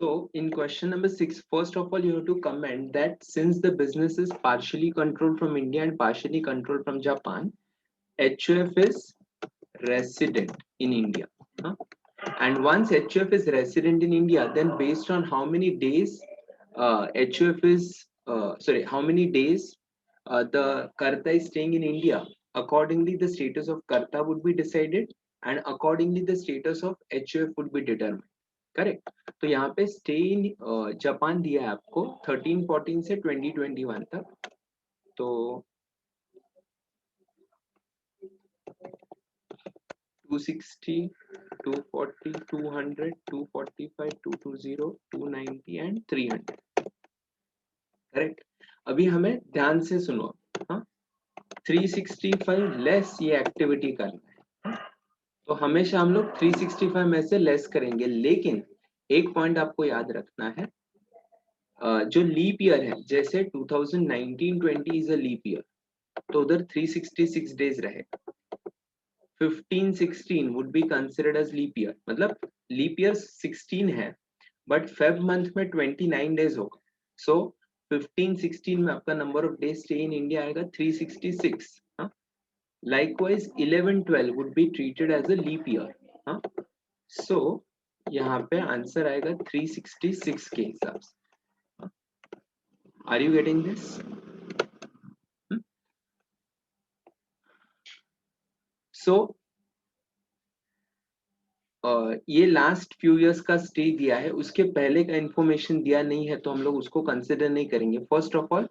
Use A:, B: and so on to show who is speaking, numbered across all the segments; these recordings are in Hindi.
A: So in question number 6, first of all, you have to comment that since the business is partially controlled from India and partially controlled from Japan, HUF is resident in India. Huh? And once HUF is resident in India, then based on how many days HUF is, how many days the Karta is staying in India, accordingly the status of Karta would be decided and accordingly the status of HUF would be determined. Correct. तो यहाँ पे स्टे इन जापान दिया है आपको 13-14 से 2021 तक. तो 260, 240, 200, 245, 220, 290 एंड 300. करेक्ट. अभी हमें ध्यान से सुनो. हाँ, 365 लेस ये एक्टिविटी करना है. तो हमेशा हम लोग 365 में से लेस करेंगे, लेकिन एक पॉइंट आपको याद रखना है, जो लीप ईयर है, जैसे 2019-20 इज अ लीप ईयर, तो उधर 366 डेज रहेगा. 15-16 would be considered as leap year, मतलब लीप ईयर 16 है बट फेब मंथ में 29 डेज होगा. सो 15-16 में आपका number of days stay in India आएगा 366. Likewise 11-12 would be treated as a leap year. So यहाँ पे आंसर आएगा 366 के हिसाब से. Are you getting this? So ये लास्ट फ्यू इयर्स का स्टे दिया है, उसके पहले का इंफॉर्मेशन दिया नहीं है, तो हम लोग उसको कंसिडर नहीं करेंगे. First of all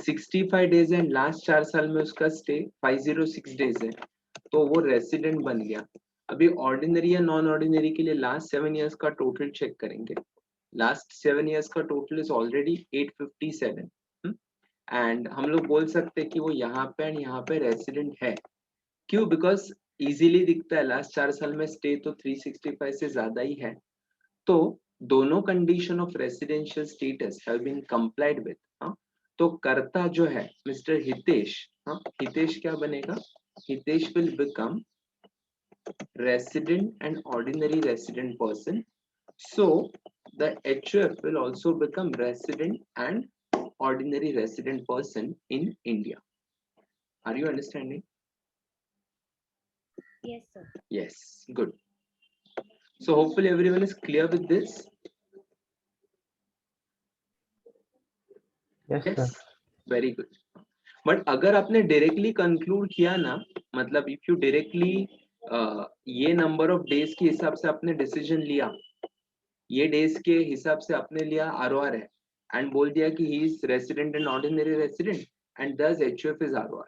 A: 65 days and last 4 साल में उसका स्टे 506 डेज है, तो वो रेसिडेंट बन गया. अभी ऑर्डिनरी या नॉन ऑर्डिनरी के लिए लास्ट 7 इयर्स का टोटल चेक करेंगे. लास्ट 7 इयर्स का टोटल इज ऑलरेडी 857. एंड हम लोग बोल सकते हैं कि वो यहाँ पे एंड यहाँ पे रेसिडेंट है. क्यों? बिकॉज इजीली दिखता है, लास्ट 4 साल में स्टे तो 365 से ज्यादा ही है. तो दोनों condition of residential status have been complied with. तो कर्ता जो है मिस्टर हितेश, हितेश क्या बनेगा? Hitesh will become resident and ordinary resident person. So the HUF will also become resident and ordinary resident person in India. Are you understanding?
B: Yes, sir.
A: Yes, good. So hopefully everyone is clear with this.
C: Yes, sir.
A: Very good. But अगर आपने डायरेक्टली कंक्लूड किया ना, मतलब इफ यू डायरेक्टली ये नंबर ऑफ डेज के हिसाब से आपने डिसीजन लिया, ये डेज के हिसाब से आपने लिया ROR है एंड बोल दिया कि ही is resident and ordinary resident and दस HUF इज ROR,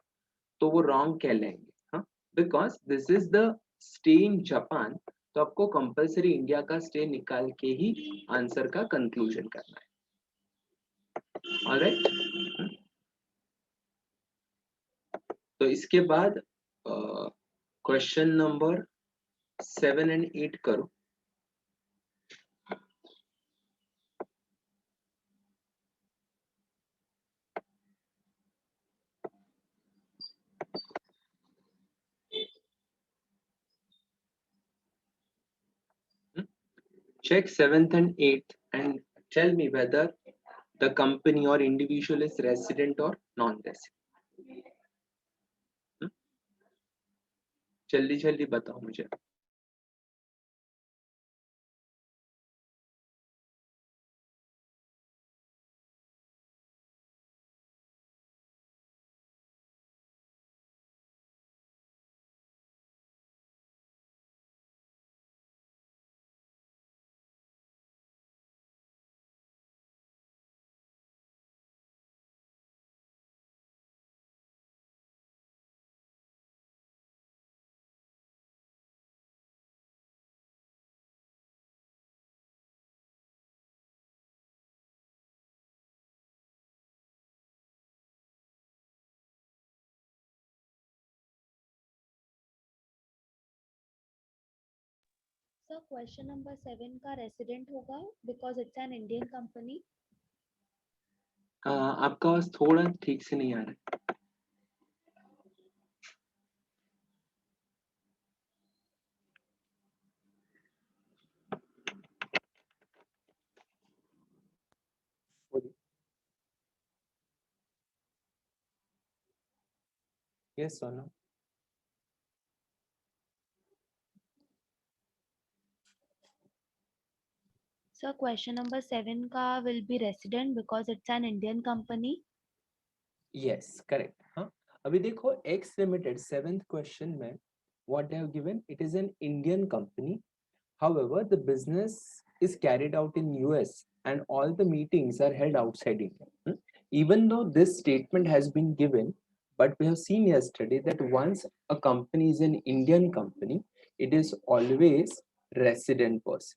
A: तो वो रॉन्ग कह लेंगे. हाँ, because this is the stay in Japan, तो आपको कंपलसरी इंडिया का स्टे निकाल के ही आंसर का कंक्लूजन करना है. ऑलराइट. तो इसके बाद क्वेश्चन नंबर 7 एंड 8 करो. Check 7th and 8th and tell me whether the company or individual is resident or non-resident. जल्दी जल्दी बताओ मुझे.
B: सर क्वेश्चन नंबर 7 का रेसिडेंट होगा because it's an Indian company.
A: आपका आवाज थोड़ा ठीक से नहीं आ रहा है. Yes or no?
B: Sir, question number 7 ka will be resident because it's an Indian company.
A: Yes, correct. हाँ, अभी देखो X Limited 7th question में what they have given, it is an Indian company. However, the business is carried out in US and all the meetings are held outside India. Even though this statement has been given, but we have seen yesterday that once a company is an Indian company, it is always resident person.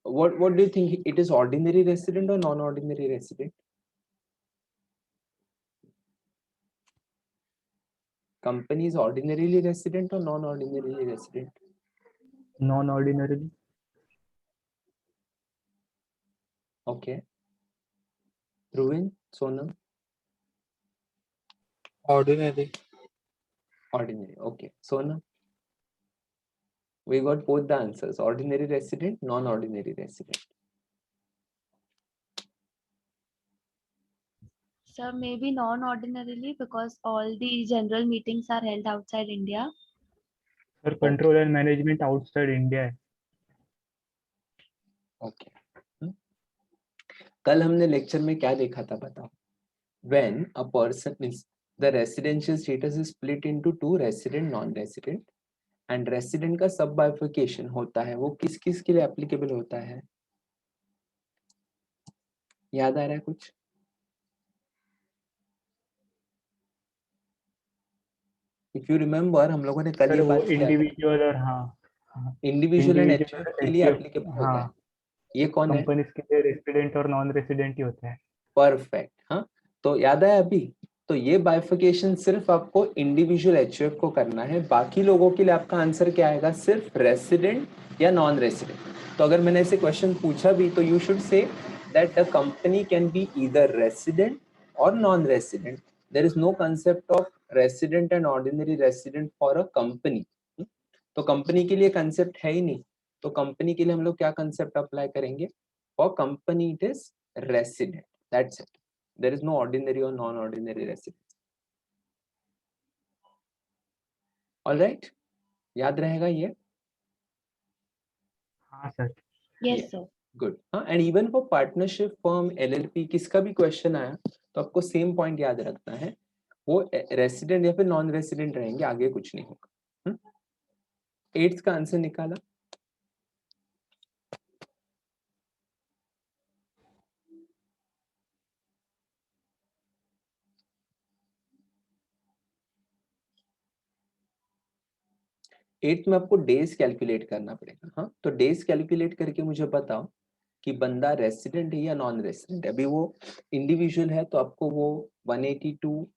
A: What do you think? It is ordinary resident or non-ordinary resident? Company is ordinarily resident or non-ordinarily resident?
C: Non-ordinarily.
A: Okay. Ruvin, Sonam,
D: Ordinary.
A: ordinary. Okay. Sonam, we got both the answers: ordinary resident, non-ordinary resident.
B: Sir, maybe non-ordinarily because all the general meetings are held outside India.
C: Sir control and management outside India है.
A: Okay. कल हमने लेक्चर में क्या देखा था बताओ? When a person means the residential status is split into two, resident, non-resident, and resident का सब bifurcation होता है, वो किस किस के लिए applicable होता है? याद आ रहा है कुछ? If you remember, हम लोगों ने कल
C: सर
A: ये
C: वो
A: बात किया था.
C: इंडिविजुअल और हाँ
A: इंडिविजुअल एंड
C: इंडिविजुअल
A: एचयूएफ के लिए एप्लीकेबल होता है.
C: हाँ
A: ये कौन है?
C: कंपनीज के लिए रेसिडेंट और नॉन रेसिडेंट ही होता है.
A: परफेक्ट. हाँ, तो याद है अभी, तो ये बाइफिकेशन सिर्फ आपको इंडिविजुअल एचयूएफ को करना है, बाकी लोगों के लिए आपका आंसर क्या आएगा? सिर्फ रेसिडेंट या नॉन रेसिडेंट. तो अगर मैंने ऐसे क्वेश्चन पूछा भी तो you should say that a company can be either resident और non resident. There is no concept of resident and ordinary resident for a company. तो कंपनी के लिए कंसेप्ट है ही नहीं, तो कंपनी के लिए हम लोग क्या कंसेप्ट अप्लाई करेंगे? For company it is resident. That's it. There is no ordinary or non-ordinary residence. All right. याद रहेगा ये?
C: हाँ sir.
B: Yes,
A: Yeah.
B: sir.
A: Good. हाँ, and even for partnership firm, LLP, किसका भी क्वेश्चन आया तो आपको सेम पॉइंट याद रखना है, वो रेसिडेंट या फिर नॉन रेसिडेंट रहेंगे, आगे कुछ नहीं होगा. 8th का आंसर निकाला. एट्थ में आपको डेज कैलकुलेट करना पड़ेगा. हाँ, तो डेज कैलकुलेट करके मुझे बताओ कि बंदा रेसिडेंट है या नॉन रेसिडेंट है. अभी वो इंडिविजुअल है तो आपको वो 182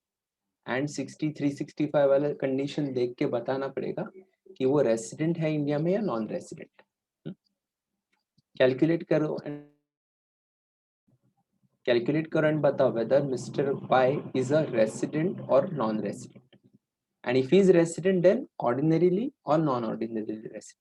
A: एंड 63 65 वाला कंडीशन देख के बताना पड़ेगा कि वो रेसिडेंट है इंडिया में या नॉन रेसिडेंट. कैलकुलेट करो एंड बताओ whether mister Pai is a resident और non resident, and if is resident then ordinarily और non ordinarily resident.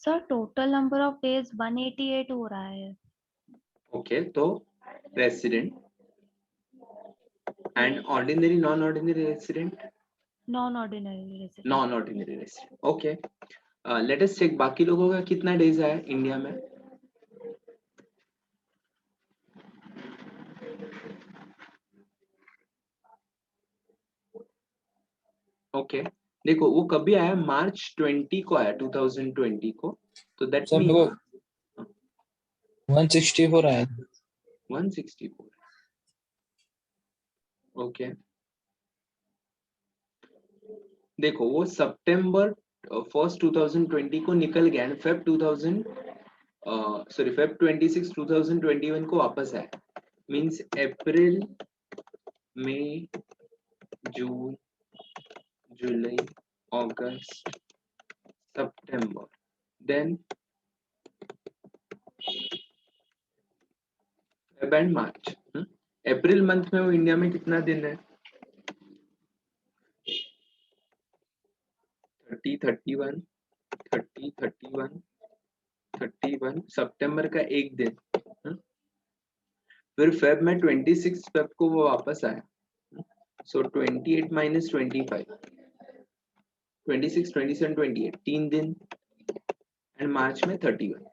B: Sir total number of days 188 हो रहा है.
A: ओके, तो resident and ordinary non ordinary resident.
B: Non ordinary resident.
A: Non ordinary resident. Okay, let us check बाकी लोगों का कितना डेज आया इंडिया में. ओके, देखो वो कभी आया, मार्च 20 को आया, 2020 को. तो दैट
D: सर मेरे
A: मीन
D: को 164 आया.
A: 164. ओके, देखो वो सितंबर 1 2020 को निकल गया एंड फेब 26 2021 को वापस आया. Means April, May, June, July, August, September, then Feb and March. April month में वो इंडिया में कितना दिन है? 30, 31, 30, 31, 31. सितंबर का एक दिन. फिर फेब में 26 फेब को वो वापस आया. सो 28 माइनस 25, 26, 27, 28, 3 दिन. एंड मार्च में 31.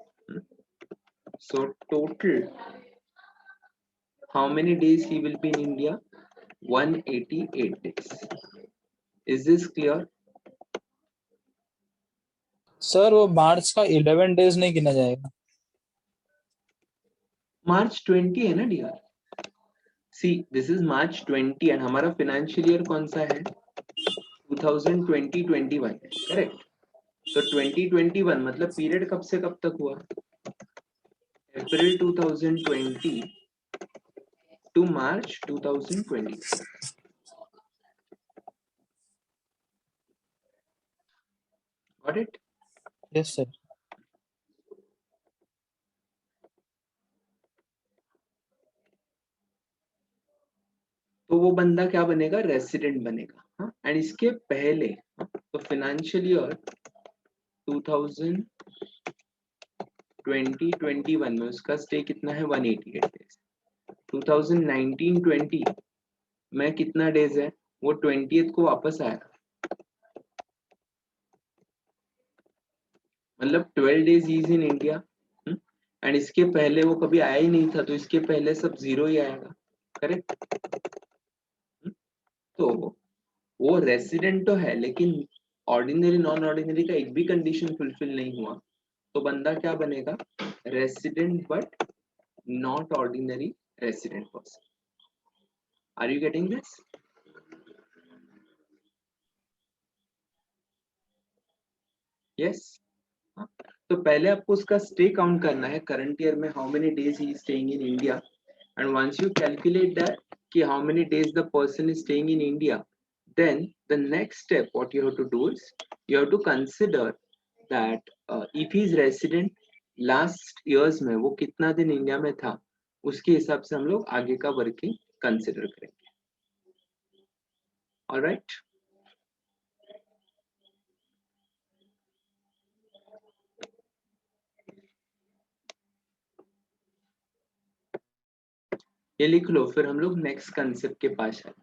A: So total how many days he will be in India? 188 days. Is this clear?
D: Sir वो मार्च का 11 डेज नहीं गिना जाएगा.
A: March 20 है ना dear. See, this is March 20 and हमारा financial year कौन सा है? 2020-21, correct? तो 2021 मतलब पीरियड कब से कब तक हुआ? अप्रैल 2020 to March 2020. Got it?
D: Yes sir.
A: तो वो बंदा क्या बनेगा? रेसिडेंट बनेगा. हाँ, एंड इसके पहले तो फाइनेंशियल ईयर 2020-21 में उसका स्टे कितना है? 188 डेज. 2019-20 में कितना डेज है? वो 20th को वापस आया, मतलब 12 days is in India. And इसके पहले वो कभी आया ही नहीं था, तो इसके पहले सब जीरो ही आएगा, करेक्ट? तो वो रेसिडेंट तो है, लेकिन ऑर्डिनरी नॉन ऑर्डिनरी का एक भी कंडीशन फुलफिल नहीं हुआ, तो बंदा क्या बनेगा? Resident but not ordinary resident person. Are you getting this? Yes. तो पहले आपको उसका स्टे काउंट करना है, करंट ईयर में how many days he is staying in India. And once you calculate that कि how many days the person is staying in India, then the next step what you have to do is you have to consider that if he is resident last years में वो कितना दिन इंडिया में था, उसके हिसाब से हम लोग आगे का वर्किंग कंसिडर करेंगे. ऑलराइट, ये लिख लो, फिर हम लोग नेक्स्ट कंसेप्ट के पास आते हैं.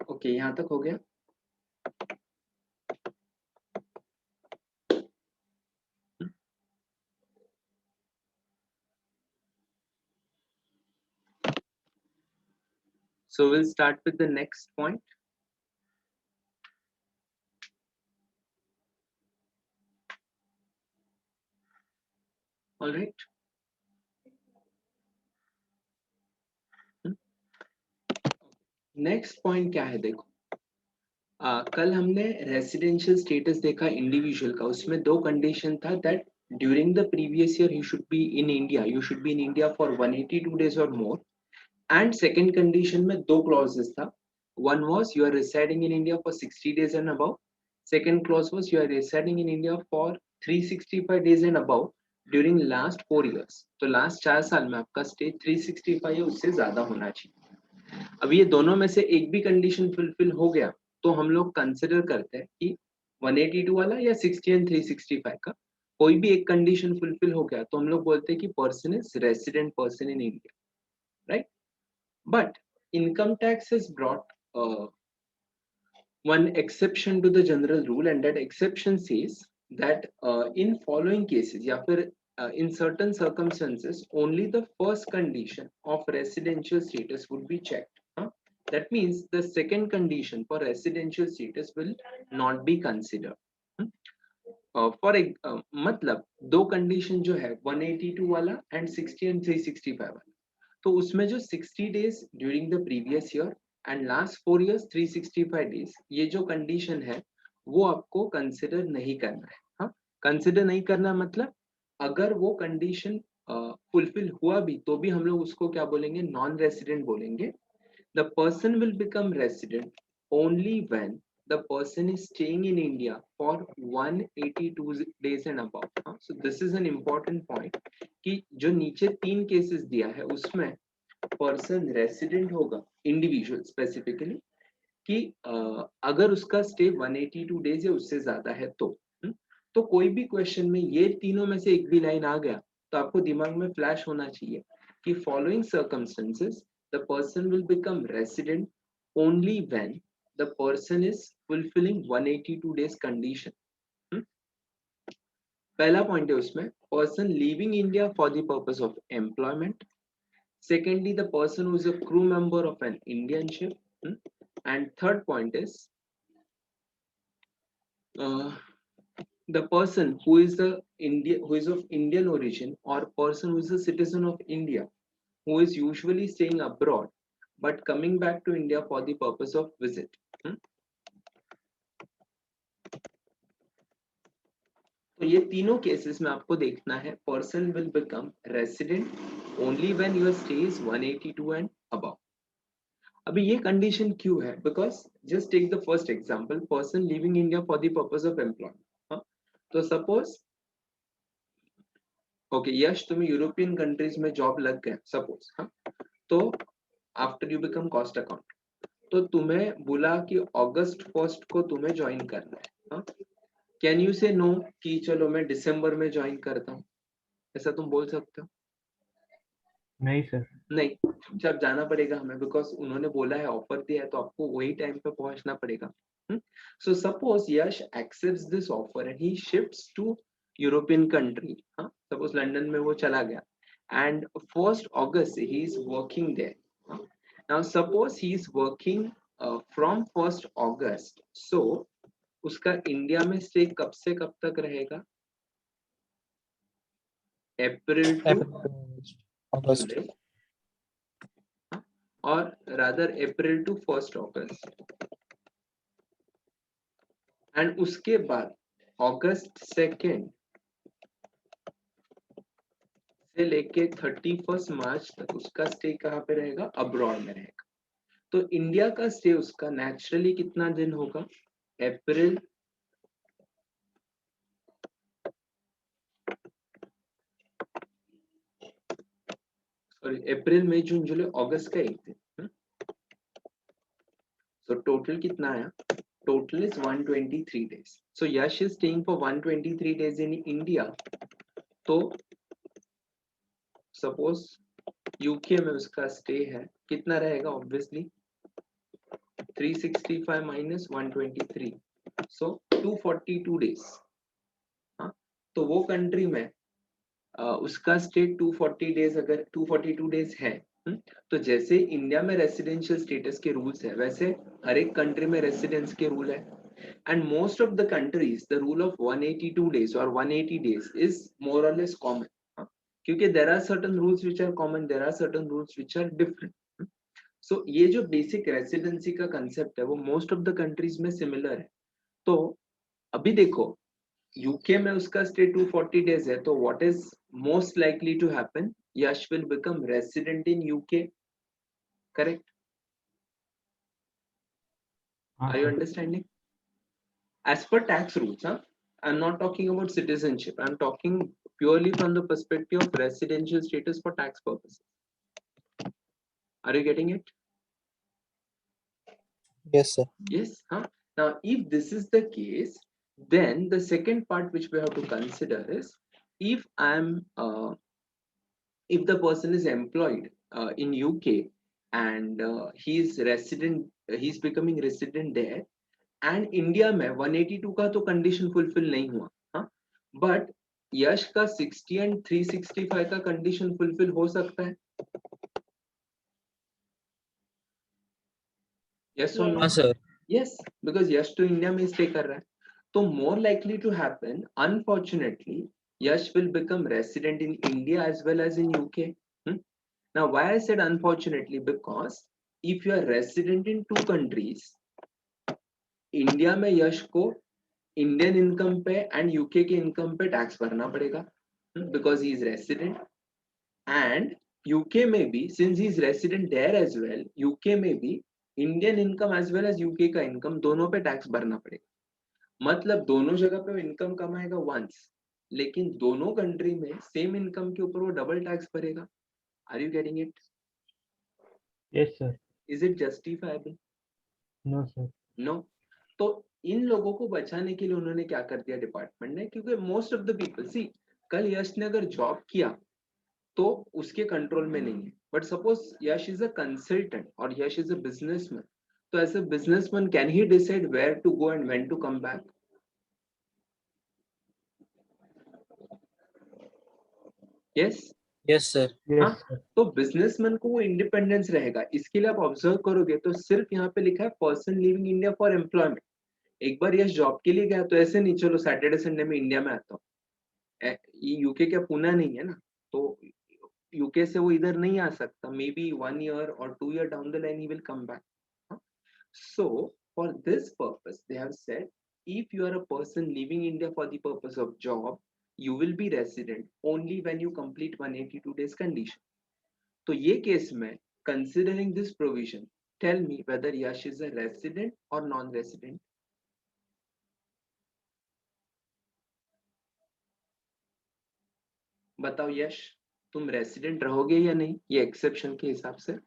A: ओके, यहाँ तक हो गया। So we'll start with the next point. All right. Next point क्या है, देखो कल हमने रेसिडेंशियल स्टेटस देखा इंडिविजुअल का, उसमें दो कंडीशन था that during the previous year you should be in India, you should be in India for 182 days और मोर, एंड सेकंड कंडीशन में दो क्लॉजेस था, one was you are residing in India for 60 days and above, second clause was you are residing in India for 365 days and above during last 4 years। तो लास्ट 4 साल में आपका स्टे 365 या उससे ज्यादा होना चाहिए। अब ये दोनों में से एक भी कंडीशन फुलफिल हो गया तो हम लोग कंसिडर करते हैं कि 182 वाला या 60 एंड 365 का कोई भी एक कंडीशन फुलफिल हो गया तो हम लोग बोलते हैं कि person is resident person in India, right. But income tax has brought one exception to the general rule, and that exception says that in following cases या फिर in certain circumstances only the first condition of residential status would be checked, that means the second condition for residential status will not be considered। मतलब दो कंडीशन जो है 182 वाला एंड 60 एंड 365 वाला, तो उसमें जो 60 days during the previous year and last 4 years 365 days, ये जो कंडीशन है वो आपको कंसिडर नहीं करना है। हाँ, कंसिडर नहीं करना मतलब अगर वो कंडीशन फुलफिल हुआ भी तो भी हम लोग उसको क्या बोलेंगे, नॉन रेसिडेंट बोलेंगे। The person will become resident only when the person is staying in India for 182 days and above। So this is an important point कि जो नीचे 3 केसेस दिया है उसमें पर्सन रेसिडेंट होगा इंडिविजुअल स्पेसिफिकली कि अगर उसका स्टे 182 डेज या उससे ज्यादा है तो कोई भी क्वेश्चन में ये तीनों में से एक भी लाइन आ गया तो आपको दिमाग में फ्लैश होना चाहिए कि following circumstances the person will become resident only when the person is fulfilling 182 days condition। पहला पॉइंट है उसमें person leaving India for the purpose of employment, secondly the person who is a crew member of an Indian ship, and third point is the person who is of Indian origin or person who is a citizen of India who is usually staying abroad but coming back to India for the purpose of visit। तो ये तीनों केसेस में आपको देखना है person will become resident only when your stay is 182 and above. अभी ये कंडीशन क्यों है, because just take the first example, person living India for the purpose of employment. तो सपोज ओके यश तुम्हें यूरोपियन कंट्रीज में जॉब लग गया सपोज, तो after you become cost account तो तुम्हें बोला कि अगस्त 1 को तुम्हें ज्वाइन करना है, कैन यू से नो कि चलो मैं दिसंबर में ज्वाइन करता हूँ, ऐसा तुम बोल सकते हो?
C: नहीं सर।
A: नहीं, जब जाना पड़ेगा हमें बिकॉज उन्होंने बोला है ऑफर दिया है तो आपको वही टाइम पे पहुंचना पड़ेगा। So suppose Yash accepts this offer and he shifts to European country, suppose London में वो चला गया and 1 August he is working there. Now suppose he is working from 1 August, so उसका इंडिया में स्टे कब से कब तक रहेगा? अप्रैल टू
D: अगस्त
A: और rather April to 1 August, and उसके बाद अगस्त 2 से लेके 31 मार्च तक उसका स्टे कहाँ पे रहेगा? अब्रॉड में रहेगा। तो इंडिया का स्टे उसका नेचुरली कितना दिन होगा? अप्रैल अप्रैल मई जून जुलाई अगस्त का 1 दिन। So total कितना आया? Total is 123 days. So Yash is staying for 123 days in India. तो suppose UK में उसका स्टे है, कितना रहेगा? Obviously 365 minus 123, so 242 days. हाँ, तो वो कंट्री में उसका स्टे 240 डेज, अगर 242 डेज है, तो जैसे इंडिया में रेसिडेंशियल स्टेटस के रूल्स है, वैसे हर एक कंट्री में रेसिडेंस के रूल है. And most of the countries, the rule of 182 days or 180 days is more or less common. क्योंकि there are certain rules which are common, there are certain rules which are different. So ये जो basic residency का concept है वो most of the countries में similar है. तो अभी देखो यूके में उसका स्टे 240 डेज है, तो what is most likely to happen? Yash will become resident in UK, correct?
C: हाँ
A: Are you
C: sir.
A: understanding? As per tax rules, huh? I'm not talking about citizenship. I'm talking purely from the perspective of residential status for tax purposes. Are you getting it?
D: Yes, sir.
A: Yes. Huh? Now, if this is the case, then the second part which we have to consider is if if the person is employed in UK and he is resident, he's becoming resident there, and India में 182 का तो कंडीशन फुलफिल नहीं हुआ, हाँ, बट यश का 60 एंड 365 का कंडीशन फुलफिल हो सकता है. यस और नो?
D: हाँ सर.
A: यस, बिकॉज यश तो इंडिया में स्टे कर रहा है. तो more likely to happen, unfortunately, Yash will become resident in India as well as in UK. Now why I said unfortunately, because if you are resident in two countries, India में यश को इंडियन इनकम पे एंड यूके के इनकम पे टैक्स भरना पड़ेगा because he is resident, and UK में भी since he is resident there as well, UK में भी Indian income as well as UK का इनकम दोनों पे टैक्स भरना पड़ेगा. मतलब दोनों जगह पे इनकम कमाएगा वंस, लेकिन दोनों कंट्री में सेम इनकम के ऊपर वो डबल टैक्स भरेगा. Are you getting it?
C: Yes sir.
A: Is it justifiable?
C: No sir.
A: No. तो इन लोगों को बचाने के लिए उन्होंने क्या कर दिया डिपार्टमेंट ने, क्योंकि मोस्ट ऑफ द पीपल, सी, कल यश ने अगर जॉब किया तो उसके कंट्रोल में नहीं है, but suppose Yash is a consultant और यश इज अ बिजनेसमैन, तो as a businessman can he decide where to go and when to come back? Yes.
D: Yes, sir.
C: Yes sir.
A: तो बिजनेसमैन को वो इंडिपेंडेंस रहेगा. इसके लिए आप ऑब्जर्व करोगे तो सिर्फ यहाँ पे लिखा है person living India for employment. एक बार यश जॉब के लिए गया तो ऐसे नहीं चलो सैटरडे संडे में इंडिया में आता हूँ. ये यूके का पुणे नहीं है ना, तो यूके से वो इधर नहीं आ सकता. May be 1 year or 2 year down the line he will come back. So for this purpose they have said if you are a person leaving India for the purpose of job, you will be resident only when you complete 182 days condition. तो ये केस में considering this provision, tell me whether Yash is a resident or non-resident. बताओ यश, तुम रेसिडेंट रहोगे या नहीं ये एक्सेप्शन के हिसाब से?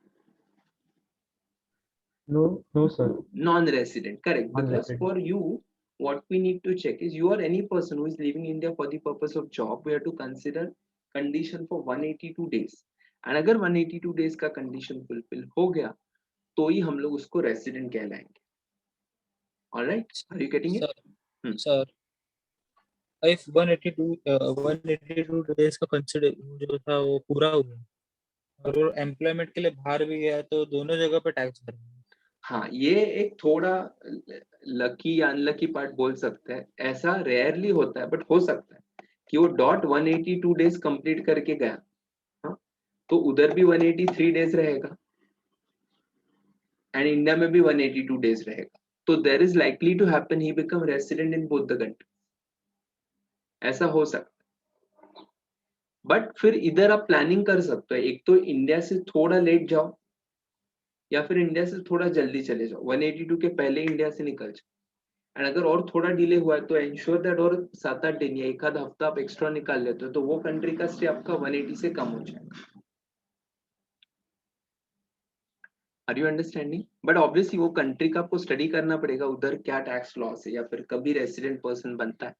C: No, no sir.
A: Non-resident, correct. Because
C: Non-resident.
A: for you, what we need to check is you or any person who is leaving India for the purpose of job, we have to consider condition for 182 days. And अगर 182 days का condition fulfill हो गया तो ही हम लोग उसको resident कहलाएंगे. Alright, are you getting it?
D: Sir, sir, if 182 days का कंसिडर जो था वो पूरा हुआ और वो एम्प्लॉयमेंट के लिए बाहर भी गया तो दोनों जगह पे टैक्स भरेंगे.
A: हाँ, ये एक थोड़ा लकी या अनलकी पार्ट बोल सकते हैं. ऐसा रेयरली होता है बट हो सकता है कि वो डॉट 182 डेज कंप्लीट करके गया, हाँ, तो उधर भी 183 डेज रहेगा एंड इंडिया में भी 182 डेज रहेगा. तो there is likely to happen he become resident in both the country. ऐसा हो सकता है. बट फिर इधर आप प्लानिंग कर सकते हो, एक तो इंडिया से थोड़ा लेट जाओ या फिर इंडिया से थोड़ा जल्दी चले जाओ, 182 के पहले इंडिया से निकल जाओ. एंड अगर और थोड़ा डिले हुआ है तो एंश्योर दैट और 7-8 दिन या एक आध हफ्ता आप एक्स्ट्रा निकाल लेते हो तो वो कंट्री का स्टे आपका 180 से कम हो जाएगा. Are you understanding? But obviously वो कंट्री का आपको स्टडी करना पड़ेगा, उधर क्या टैक्स लॉस है या फिर कभी रेसिडेंट पर्सन बनता है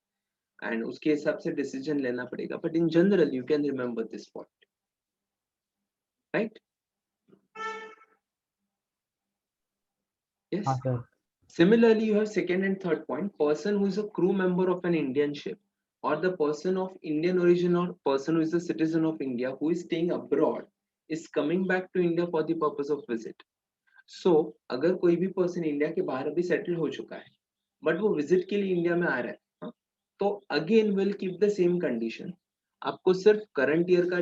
A: एंड उसके हिसाब से डिसीजन लेना पड़ेगा. But in general you can remember this point, right? Yes.
C: हाँ sir.
A: Similarly, you have second and third point. Person who is a crew member of an Indian ship, or the person of Indian origin, or person who is a citizen of India who is staying abroad, is coming back to India for the purpose of visit. So, अगर कोई भी person इंडिया के बाहर अभी settle हो चुका है, but वो visit के लिए इंडिया में आ रहा है, हाँ, तो again will keep the same condition. आपको सिर्फ करंट ईयर का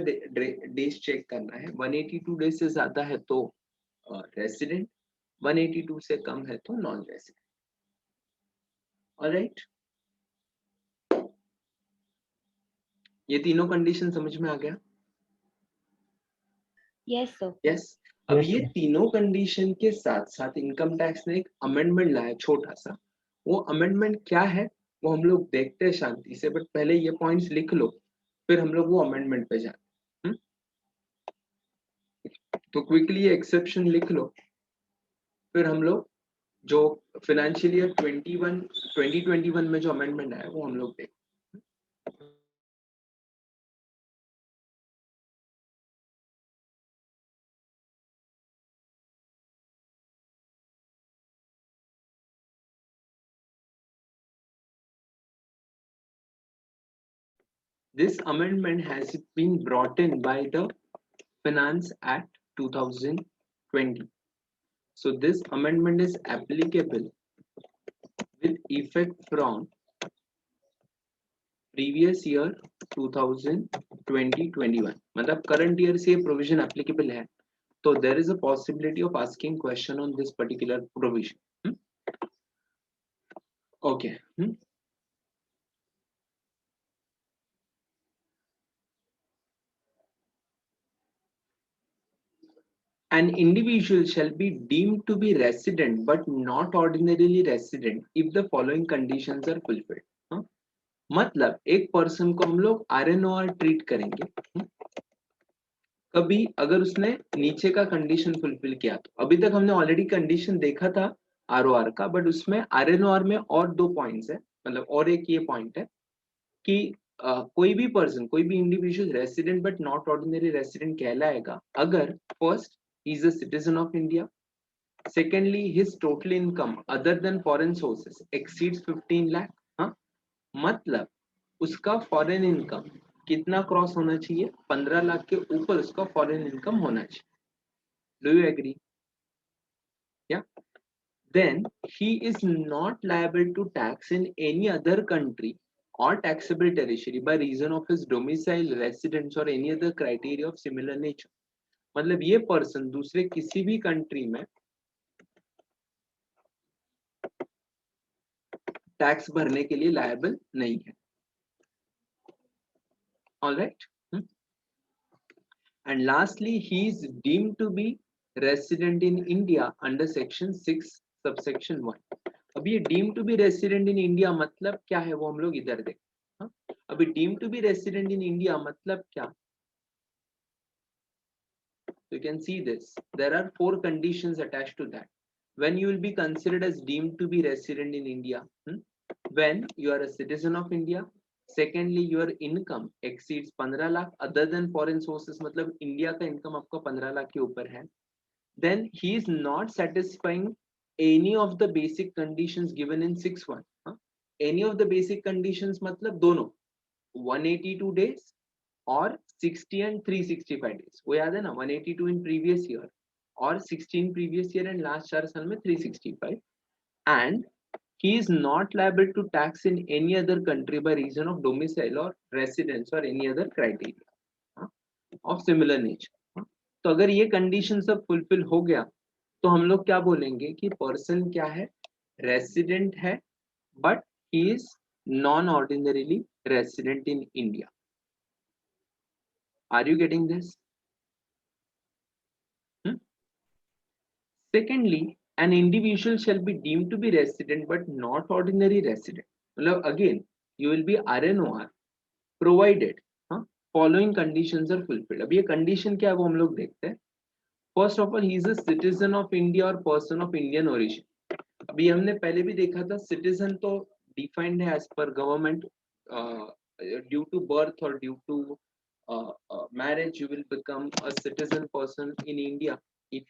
A: डेज चेक करना है. 182 डेज से ज्यादा है तो रेसिडेंट, 182 से कम है तो नॉन रेसिडेंट. ऑलराइट, ये तीनों कंडीशन समझ में आ गया?
B: Yes, sir.
A: यस. अब
C: Yes,
A: ये
C: sir.
A: तीनों कंडीशन के साथ साथ इनकम टैक्स ने एक अमेंडमेंट लाया छोटा सा. वो अमेंडमेंट क्या है वो हम लोग देखते हैं शांति से, बट पहले ये पॉइंट्स लिख लो, फिर हम लोग वो अमेंडमेंट पे जाते हैं. तो क्विकली ये एक्सेप्शन लिख लो, फिर हम लोग जो फाइनेंशियल ईयर 2021 में जो अमेंडमेंट आया वो हम लोग देखते. This amendment has been brought in by the Finance Act 2020. So this amendment is applicable with effect from previous year 2020-21. मतलब current year से provision applicable है, तो there is a possibility of asking question on this particular provision. Okay. An individual shall be deemed to be resident but not ordinarily resident if the following conditions are fulfilled. मतलब एक पर्सन को हम लोग RNOR ट्रीट करेंगे कभी अगर उसने नीचे का कंडीशन फुलफिल किया. तो अभी तक हमने ऑलरेडी कंडीशन देखा था ROR का, बट उसमें RNOR में और 2 पॉइंट्स है. मतलब और एक ये पॉइंट है कि कोई भी पर्सन, कोई भी individual resident but not ordinary resident कहलाएगा अगर first he is a citizen of India, secondly his total income other than foreign sources exceeds 15 lakh. हाँ, मतलब उसका फॉरेन इनकम कितना क्रॉस होना चाहिए? 15 लाख के ऊपर उसका फॉरेन इनकम होना चाहिए. Do you agree? या then he is not liable to tax in any other country or taxable territory by reason of his domicile, residence or any other criteria of similar nature. मतलब ये पर्सन दूसरे किसी भी कंट्री में टैक्स भरने के लिए लायबल नहीं है. Alright. And lastly, he is deemed to be resident in India under section 6 subsection 1. अब ये deemed to be resident in India मतलब क्या है वो हम लोग इधर देखते हैं. अभी deemed to be resident in India मतलब क्या? You can see this. There are 4 conditions attached to that. When you will be considered as deemed to be resident in India, when you are a citizen of India. Secondly, your income exceeds 15 lakh other than foreign sources, मतलब इंडिया का इनकम आपका 15 लाख के ऊपर है. Then he is not satisfying any of the basic conditions given in 6.1. Any of the basic conditions मतलब दोनों 182 days और 60 and 365 days. वो याद है ना? 182 in previous year और 16 previous year and last 4 साल में 365. And he is not liable to tax in any other country by reason of domicile or residence or any other criteria of similar nature. तो अगर ये कंडीशन सब फुलफिल हो गया तो हम लोग क्या बोलेंगे कि पर्सन क्या है? रेसिडेंट है but he is non ordinarily resident in India. Are you getting this? Secondly, an individual shall be deemed to be resident but not ordinary resident. मतलब again you will be RNOR provided following conditions are fulfilled. अब ये condition क्या है वो हम लोग देखते हैं. First of all, he is a citizen of India or person of Indian origin. अभी हमने पहले भी देखा था citizen तो defined है as per government due to birth or due to marriage you will become a citizen person in India if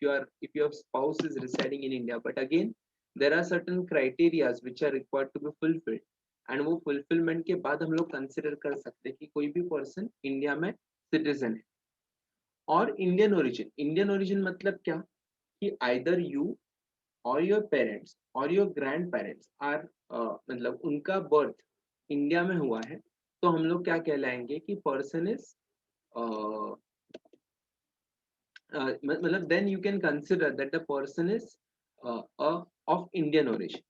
A: your spouse is residing in India. But again there are certain criterias which are required to be fulfilled, and वो fulfillment के बाद हम लोग consider कर सकते हैं कि कोई भी person इंडिया में citizen है. और Indian origin मतलब क्या कि either you or your parents or your grandparents are मतलब उनका birth इंडिया में हुआ है, तो हम लोग क्या कहलाएंगे कि person is मतलब then you can consider that the person is of Indian origin.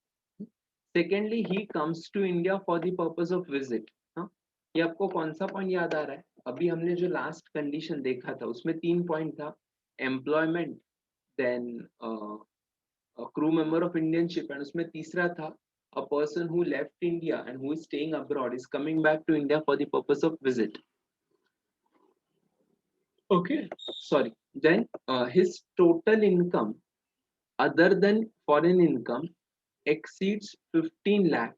A: Secondly, he comes to India for the purpose of visit. हाँ, ये आपको कौन सा पॉइंट याद आ रहा है? अभी हमने जो लास्ट कंडीशन देखा था उसमें 3 पॉइंट था, employment, then crew member of Indian ship, and उसमें तीसरा था a person who left India and who is staying abroad is coming back to India for the purpose of visit. Okay, sorry. Then his total income other than foreign income exceeds 15 lakh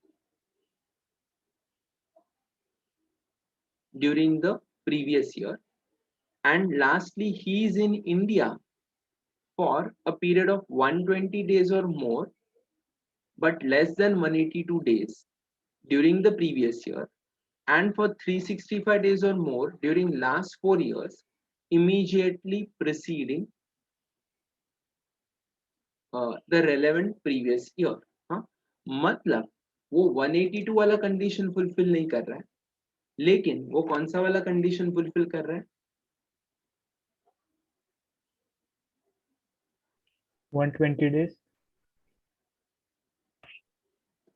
A: during the previous year, and lastly he is in India for a period of 120 days or more but less than 182 days during the previous year, and for 365 days or more during last 4 years immediately preceding the relevant previous year. हाँ, मतलब वो 182 वाला कंडीशन फुलफिल नहीं कर रहा है, लेकिन वो कौन सा वाला कंडीशन फुलफिल कर रहा है?
C: 120 days.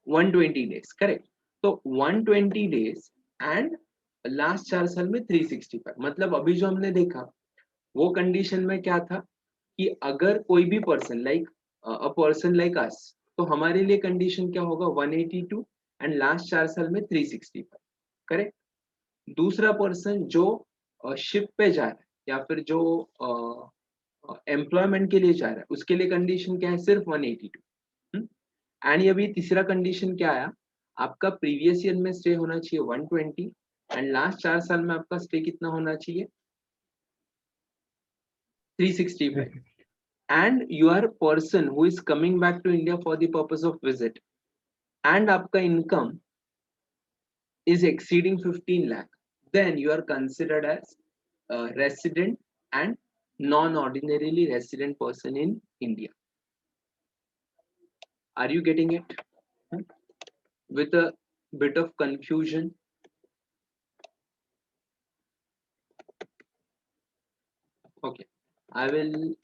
A: 120 days, correct. तो 120 days एंड लास्ट 4 साल में 365. मतलब अभी जो हमने देखा वो कंडीशन में क्या था कि अगर कोई भी person like a person like us, तो हमारे लिए कंडीशन क्या होगा? 182 एंड लास्ट 4 साल में 365, करेक्ट. दूसरा पर्सन जो शिप पे जा रहा है या फिर जो एम्प्लॉयमेंट के लिए जा रहा है उसके लिए कंडीशन क्या है? सिर्फ 182. एंड ये भी तीसरा कंडीशन क्या आया? आपका प्रीवियस ईयर में स्टे होना चाहिए 120 एंड लास्ट 4 साल में आपका स्टे कितना होना चाहिए? 365. and you are a person who is coming back to India for the purpose of visit and आपका income is exceeding 15 lakh, then you are considered as a resident and non-ordinarily resident person in India. Are you getting it? With a bit of confusion? Okay, I will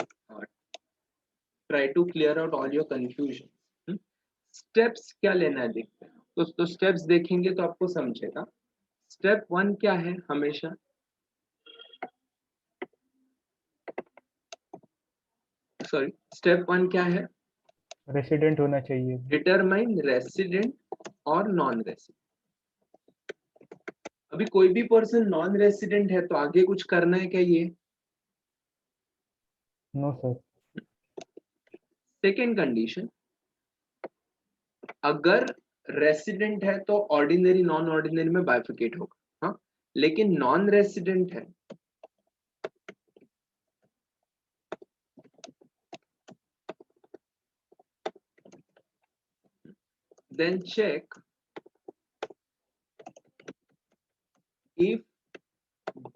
A: try to clear out all your confusion. Steps क्या लेना है देखते हैं. तो steps देखेंगे तो आपको समझेगा. Step 1 क्या है? हमेशा स्टेप 1 क्या है?
C: रेसिडेंट होना चाहिए.
A: डिटरमाइन रेसिडेंट और नॉन रेसिडेंट. अभी कोई भी पर्सन नॉन रेसिडेंट है तो आगे कुछ करना है क्या? ये
C: नो सर.
A: सेकेंड कंडीशन, अगर रेसिडेंट है तो ऑर्डिनरी नॉन ऑर्डिनरी में बाइफिकेट होगा. हाँ, लेकिन नॉन रेसिडेंट है then check if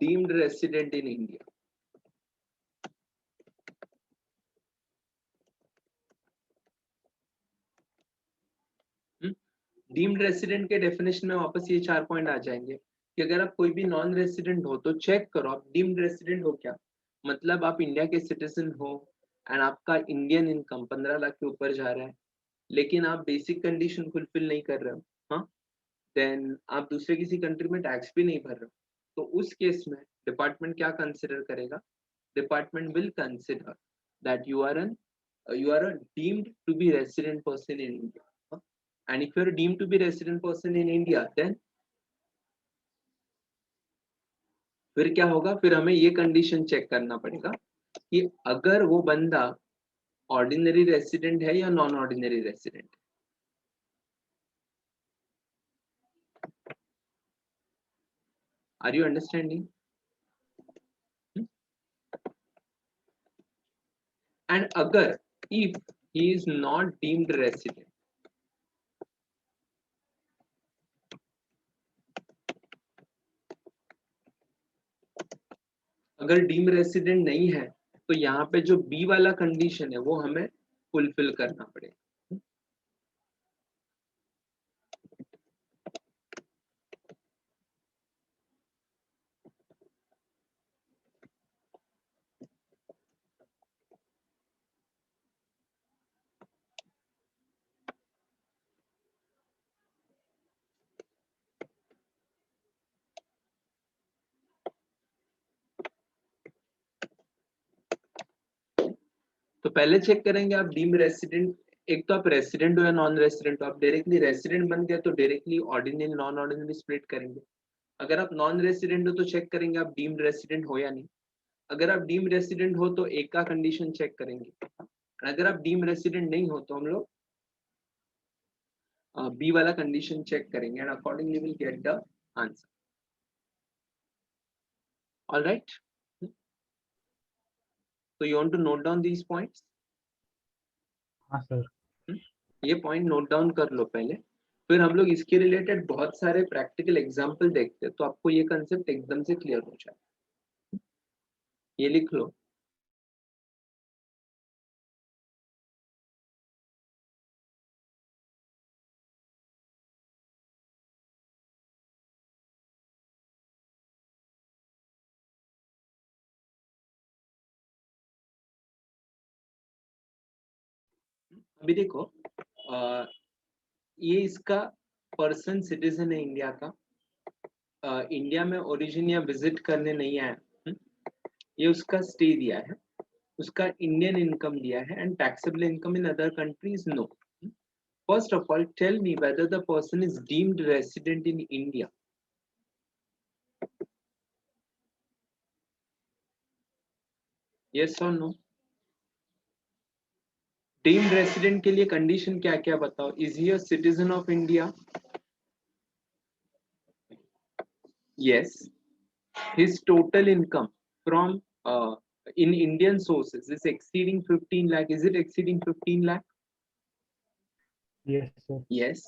A: deemed resident in India. Deemed resident के डेफिनेशन में वापस ये 4 पॉइंट आ जाएंगे कि अगर आप कोई भी नॉन रेसिडेंट हो तो चेक करो आप डीम्ड रेसिडेंट हो क्या. मतलब आप इंडिया के सिटीजन हो एंड आपका इंडियन इनकम 15 लाख के ऊपर जा रहा है, लेकिन आप बेसिक कंडीशन फुलफिल नहीं कर रहे हो. हाँ, देन आप दूसरे किसी कंट्री में टैक्स भी नहीं भर रहे हो, तो उस केस में डिपार्टमेंट क्या कंसिडर करेगा? Department will consider that you are a deemed to be resident person in India. And if you are deemed to be resident person in India, then फिर क्या होगा? फिर हमें ये कंडीशन चेक करना पड़ेगा कि अगर वो बंदा ऑर्डिनरी रेसिडेंट है या non ordinary resident. Are you understanding? And अगर if he is not deemed resident. अगर डीम रेसिडेंट नहीं है तो यहाँ पे जो बी वाला कंडीशन है वो हमें फुलफिल करना पड़ेगा. तो पहले चेक करेंगे आप डीम रेसिडेंट, एक तो आप रेसिडेंट हो या नॉन रेसिडेंट हो. आप डायरेक्टली रेसिडेंट बन गया तो directly ordinary non ordinary split करेंगे. अगर आप नॉन रेसिडेंट हो तो चेक करेंगे आप डीम्ड रेसिडेंट हो या नहीं. अगर आप डीम रेसिडेंट हो तो एक का कंडीशन चेक करेंगे. अगर आप डीम रेसिडेंट नहीं हो तो हम लोग बी वाला कंडीशन चेक करेंगे and accordingly will get the answer. Alright, so you want to note down these points?
C: हाँ सर.
A: ये पॉइंट नोट डाउन कर लो पहले, फिर हम लोग इसके रिलेटेड बहुत सारे प्रैक्टिकल एग्जांपल देखते हैं तो आपको ये कंसेप्ट एकदम से क्लियर हो जाए. ये लिख लो. अभी देखो ये इसका पर्सन सिटीजन है इंडिया का, इंडिया में ओरिजिन या विजिट करने नहीं आया. ये उसका स्टे दिया है, उसका इंडियन इनकम दिया है and taxable income in other countries no. First of all tell me whether the person is deemed resident in India. Yes और नो? डीम्ड रेसिडेंट के लिए कंडीशन क्या क्या बताओ. Is he a citizen of India? Yes. His total income from in Indian sources is exceeding 15 lakh. Is it exceeding 15 lakh?
C: Yes sir.
A: Yes.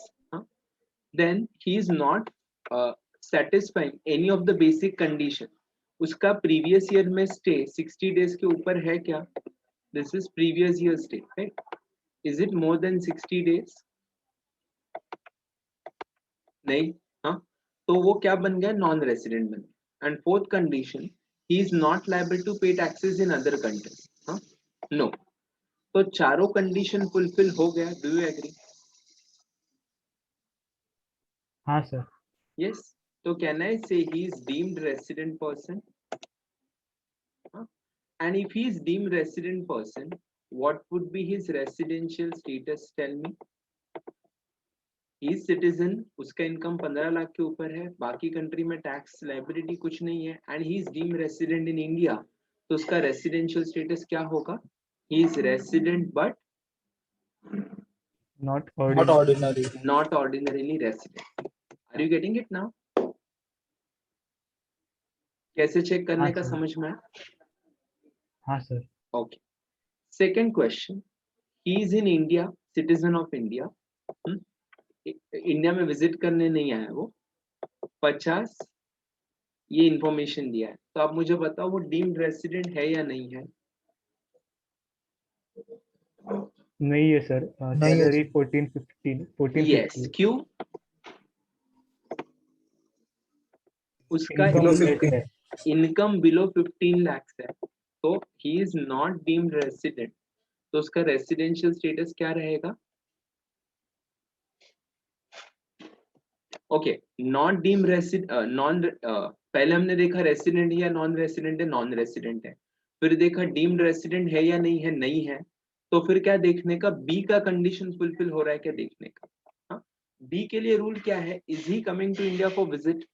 A: Then he is not satisfying any of the basic condition. उसका previous year में stay 60 days के ऊपर है क्या? This is previous year stay, right? Is it more than 60 days? नहीं. हाँ, तो वो क्या बन गया? नॉन रेसिडेंट बन गया. And fourth condition, he is not liable to pay taxes in other countries. हाँ, नो. तो चारों कंडीशन फुलफिल हो गया. Do you agree?
C: हाँ सर.
A: यस. तो can I say he is deemed resident person? And if he is deemed resident person, what would be his residential status? Tell me. Is citizen, उसका इनकम 15 लाख के ऊपर है, बाकी कंट्री में टैक्स लायबिलिटी कुछ नहीं है and he is deemed resident in India, तो उसका रेसिडेंशियल स्टेटस क्या होगा? ही is resident but
C: Not
D: Not
C: ordinary.
D: ordinary.
A: not ordinarily resident. Are you getting it now? कैसे चेक करने
C: हाँ
A: का
C: सर.
A: समझ में आया?
C: हाँ sir.
A: Okay. Second question. He is in India, citizen of India. India में विजिट करने नहीं आया वो. 50 ये इंफॉर्मेशन दिया है. तो आप मुझे बताओ वो डीम्ड रेसिडेंट है या नहीं है?
C: नहीं है सर.
D: नहीं है
C: सैलरी
D: सर.
C: 14
A: यस.
C: 15.
A: क्यों? उसका
D: Below
C: Income
D: 15.
C: है.
A: इनकम बिलो 15 लाख है, तो he is not deemed resident. तो उसका रेसिडेंशियल स्टेटस क्या रहेगा? Okay. Not deemed resident, non, पहले हमने देखा रेसिडेंट या नॉन रेसिडेंट है, नॉन रेसिडेंट है. फिर देखा डीम्ड रेसिडेंट है या नहीं है, नहीं है. तो फिर क्या देखने का? बी का कंडीशन फुलफिल हो रहा है क्या देखने का. हाँ, बी के लिए रूल क्या है? Is he coming to India for visit?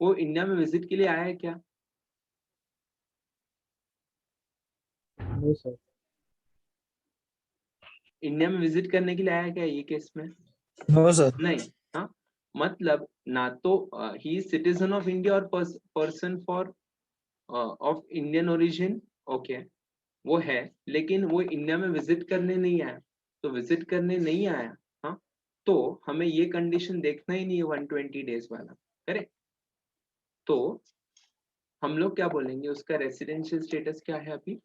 A: वो इंडिया में विजिट के लिए आया है क्या?
C: No sir.
A: इंडिया में विजिट करने के लिए आया क्या ये केस में?
D: No sir.
A: नहीं. हाँ, मतलब ना तो he is citizen of India और person for of Indian origin. Okay, वो है, लेकिन वो इंडिया में विजिट करने नहीं आया. तो विजिट करने नहीं आया, हाँ, तो हमें ये कंडीशन देखना ही नहीं है 120 डेज वाला, करेक्ट। तो हम लोग क्या बोलेंगे, उसका रेसिडेंशियल स्टेटस क्या है अभी?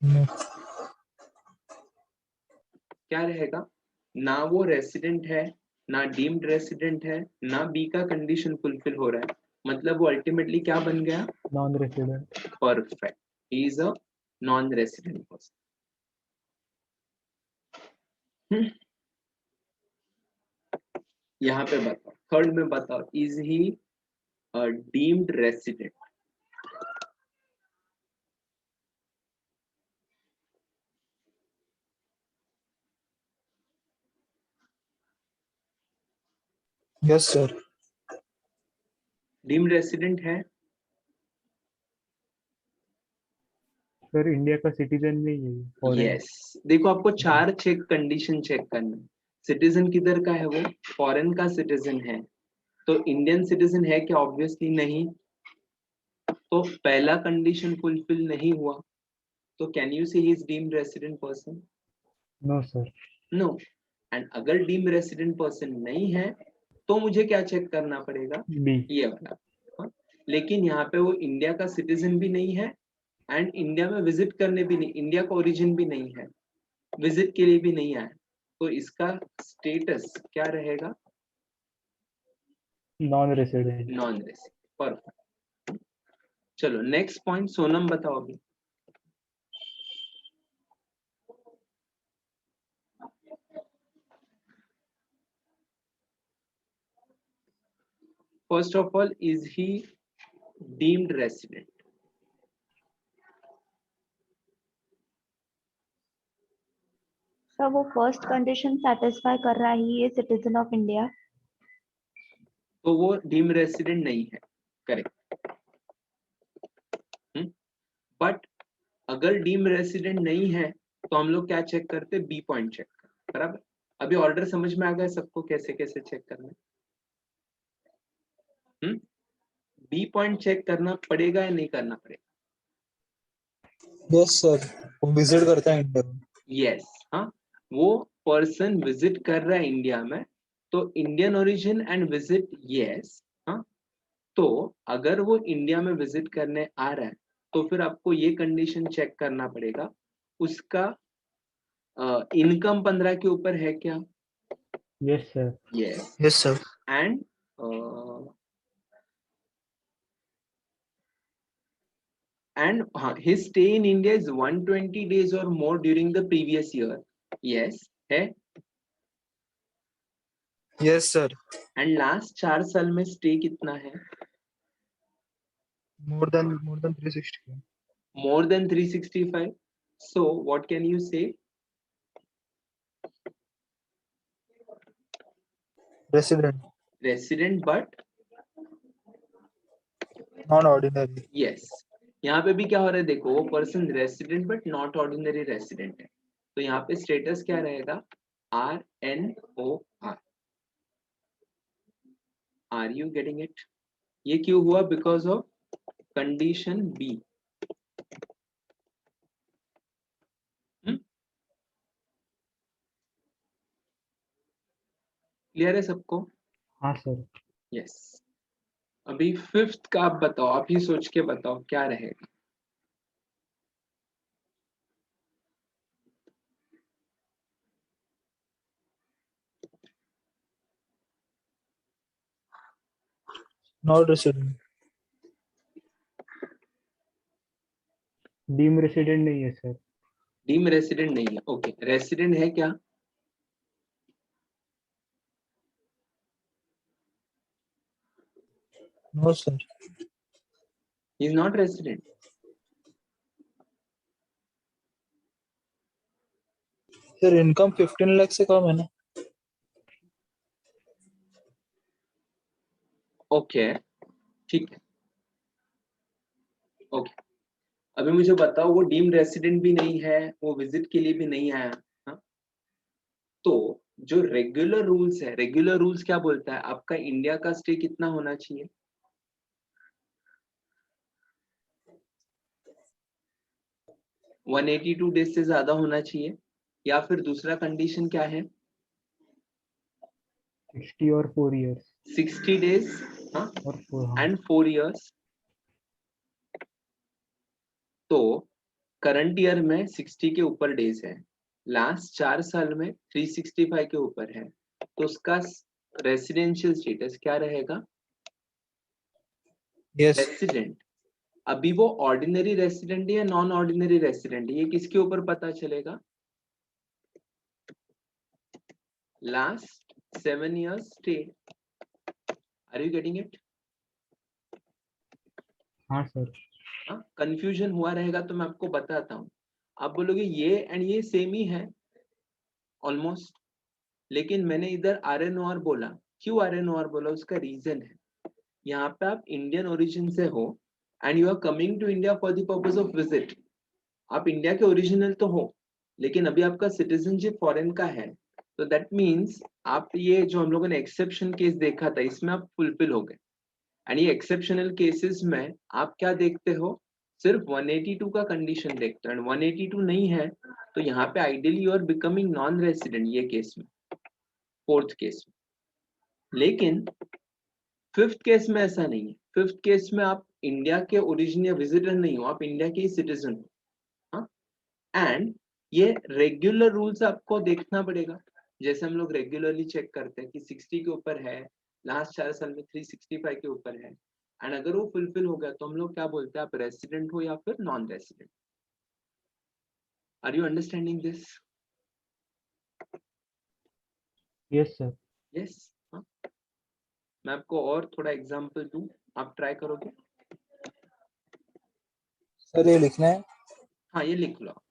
D: No.
A: क्या रहेगा, ना वो रेसिडेंट है, ना डीम्ड रेसिडेंट है, ना बी का कंडीशन फुलफिल हो रहा है, मतलब वो अल्टीमेटली क्या बन गया?
C: Non resident.
A: Perfect, he is a non resident person. यहाँ पे बताओ, थर्ड में बताओ, is he deemed resident?
D: Yes, sir.
A: Deemed resident है?
C: सर इंडिया का सिटीजन नहीं है, फॉरेन।
A: यस, देखो आपको चार चेक कंडीशन चेक करना है। सिटीजन किधर का है? वो फॉरेन का सिटीजन है। तो इंडियन सिटीजन है क्या? ऑब्वियसली नहीं। तो पहला कंडीशन फुलफिल नहीं हुआ, तो can you say he is deemed resident person?
C: No sir.
A: No. And अगर डीम्ड रेसिडेंट पर्सन नहीं है तो मुझे क्या चेक करना पड़ेगा?
C: बी।
A: ये वाला, हाँ? लेकिन यहाँ पे वो इंडिया का सिटीजन भी नहीं है एंड इंडिया में विजिट करने भी नहीं, इंडिया का ओरिजिन भी नहीं है, विजिट के लिए भी नहीं आया, तो इसका स्टेटस क्या रहेगा?
C: Non resident.
A: Non resident. Perfect. चलो नेक्स्ट पॉइंट, सोनम बताओ अभी। First of all, is he deemed resident?
B: Sir वो फर्स्ट कंडीशन सेटिस्फाई कर रहा है, ही इज सिटीजन ऑफ इंडिया।
A: तो वो डीम्ड रेसिडेंट नहीं है, करेक्ट। बट अगर डीम्ड रेसिडेंट नहीं है तो हम लोग क्या चेक करते? बी पॉइंट चेक करते, बराबर। अभी ऑर्डर समझ में आ गया सबको, कैसे कैसे चेक करना है? बी पॉइंट चेक करना पड़ेगा या नहीं करना पड़ेगा?
D: Yes, sir. वो विजिट करता है इंडिया में।
A: यस, हाँ, वो पर्सन विजिट कर रहा है इंडिया में, तो Indian origin and visit, yes, हाँ। तो अगर वो इंडिया में विजिट करने आ रहा है तो फिर आपको ये कंडीशन चेक करना पड़ेगा, उसका इनकम 15 के ऊपर है क्या?
C: Yes sir.
A: Yes.
D: Yes, sir.
A: And हाँ, his stay in India is 120 days or more during the previous year. Yes, है।
D: Yes, sir.
A: एंड लास्ट 4 साल में स्टे कितना है?
D: More than 360.
A: More than 365. So what can you say?
D: Resident.
A: Resident, but
D: Non-ordinary.
A: yes, यहाँ पे भी क्या हो रहा है देखो, वो person resident but not ordinary resident है, तो यहाँ पे स्टेटस क्या रहेगा? RNOR। Are you getting it? ये क्यों हुआ? Because of condition B. Clear है सबको?
C: हाँ सर।
A: यस। अभी फिफ्थ का आप बताओ, आप ही सोच के बताओ क्या रहेगा।
D: Not resident.
C: डीम रेसिडेंट नहीं है सर।
A: डीम रेसिडेंट नहीं है, ओके। रेसिडेंट है क्या?
D: No, sir.
A: Is not resident.
D: Sir, income 15 lakh से कम है ना?
A: ओके, ठीक है, ओके। अभी मुझे बताओ, वो डीम रेसिडेंट भी नहीं है, वो विजिट के लिए भी नहीं आया, हाँ? तो जो रेगुलर रूल्स है, रेगुलर रूल्स क्या बोलता है? आपका इंडिया का स्टे कितना होना चाहिए? 182 डेज से ज्यादा होना चाहिए, या फिर दूसरा कंडीशन क्या है
C: 60 और 4 years
A: 60 डेज
C: और 4, हाँ
A: एंड 4 years। तो करंट ईयर में 60 के ऊपर डेज है, लास्ट 4 साल में 365 के ऊपर है, तो उसका रेसिडेंशियल स्टेटस क्या रहेगा
D: यस
A: रेसिडेंट। अभी वो ऑर्डिनरी रेसिडेंट है या नॉन ऑर्डिनरी रेसिडेंट है, ये किसके ऊपर पता चलेगा last 7 years stay. Are you getting it?
C: हाँ सर।
A: कंफ्यूजन हुआ रहेगा तो मैं आपको बताता हूँ। आप बोलोगे ये एंड ये सेम ही है ऑलमोस्ट, लेकिन मैंने इधर RNOR बोला। क्यों RNOR बोला, उसका रीजन है, यहाँ पे आप इंडियन ओरिजिन से हो and you are coming to India for the purpose of visit. आप इंडिया के ओरिजिनल तो हो, लेकिन अभी आपका सिटीजनशिप फॉरेन का है, तो दैट मीन्स आप ये जो हम लोगों ने एक्सेप्शन केस देखा था इसमें आप फुलफिल हो गए। एंड ये एक्सेप्शनल केसेस में आप क्या देखते हो, सिर्फ 182 का कंडीशन देखते हो, एंड 182 नहीं है तो यहाँ पे ideally you are becoming non resident ये केस में, फोर्थ केस में। लेकिन फिफ्थ केस में ऐसा नहीं है। फिफ्थ केस में आप इंडिया के ओरिजिन या विजिटर नहीं हो, आप इंडिया के ही सिटीजन हो। एंड ये रेगुलर रूल्स आपको देखना पड़ेगा, जैसे हम लोग रेगुलरली चेक करते हैं कि 60 के ऊपर है, लास्ट 4 साल में 365 के ऊपर है, एंड अगर वो फुलफिल हो गया तो हम लोग क्या बोलते हैं, आप रेसिडेंट हो या फिर non resident. Are you understanding this?
C: Yes sir.
A: Yes. मैं आपको और थोड़ा एग्जांपल दूं, आप ट्राई करोगे?
D: सर ये लिखना है।
A: हाँ ये लिख लो।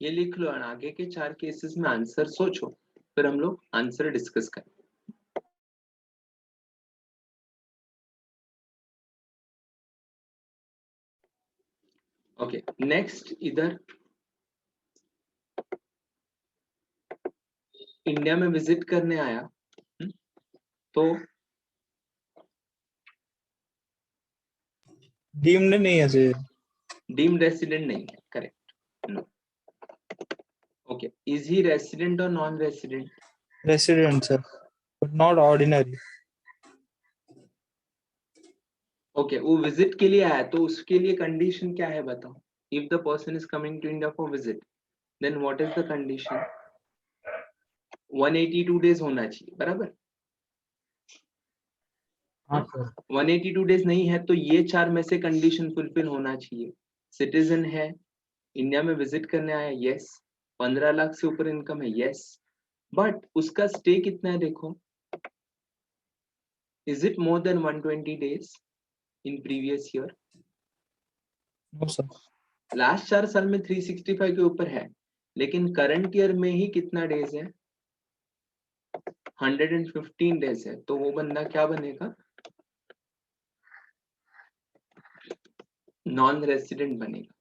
A: ये लिख लो, और आगे के 4 केसेस में आंसर सोचो, फिर हम लोग आंसर डिस्कस करें। ओके नेक्स्ट, इधर इंडिया में विजिट करने आया, तो
D: डीम्ड नहीं है सर।
A: डीम्ड रेसिडेंट नहीं है, correct. No. Okay, is he resident और non resident?
D: Resident sir, but not ordinary.
A: Okay, वो विजिट के लिए आया तो उसके लिए कंडीशन क्या है बताओ। If the person is coming to India for visit, then what is the condition? 182 days होना चाहिए, बराबर।
C: हाँ सर।
A: 182 डेज नहीं है तो ये 4 में से कंडीशन फुलफिल होना चाहिए। सिटीजन है, इंडिया में विजिट करने आया, यस। 15 लाख से ऊपर इनकम है, यस। बट उसका स्टे कितना है देखो, is it more than 120 days in previous year?
D: No sir.
A: Last 4 साल में 365 के ऊपर है, लेकिन करंट ईयर में ही कितना डेज है, 115 डेज है, तो वो बंदा क्या बनेगा, नॉन रेसिडेंट बनेगा।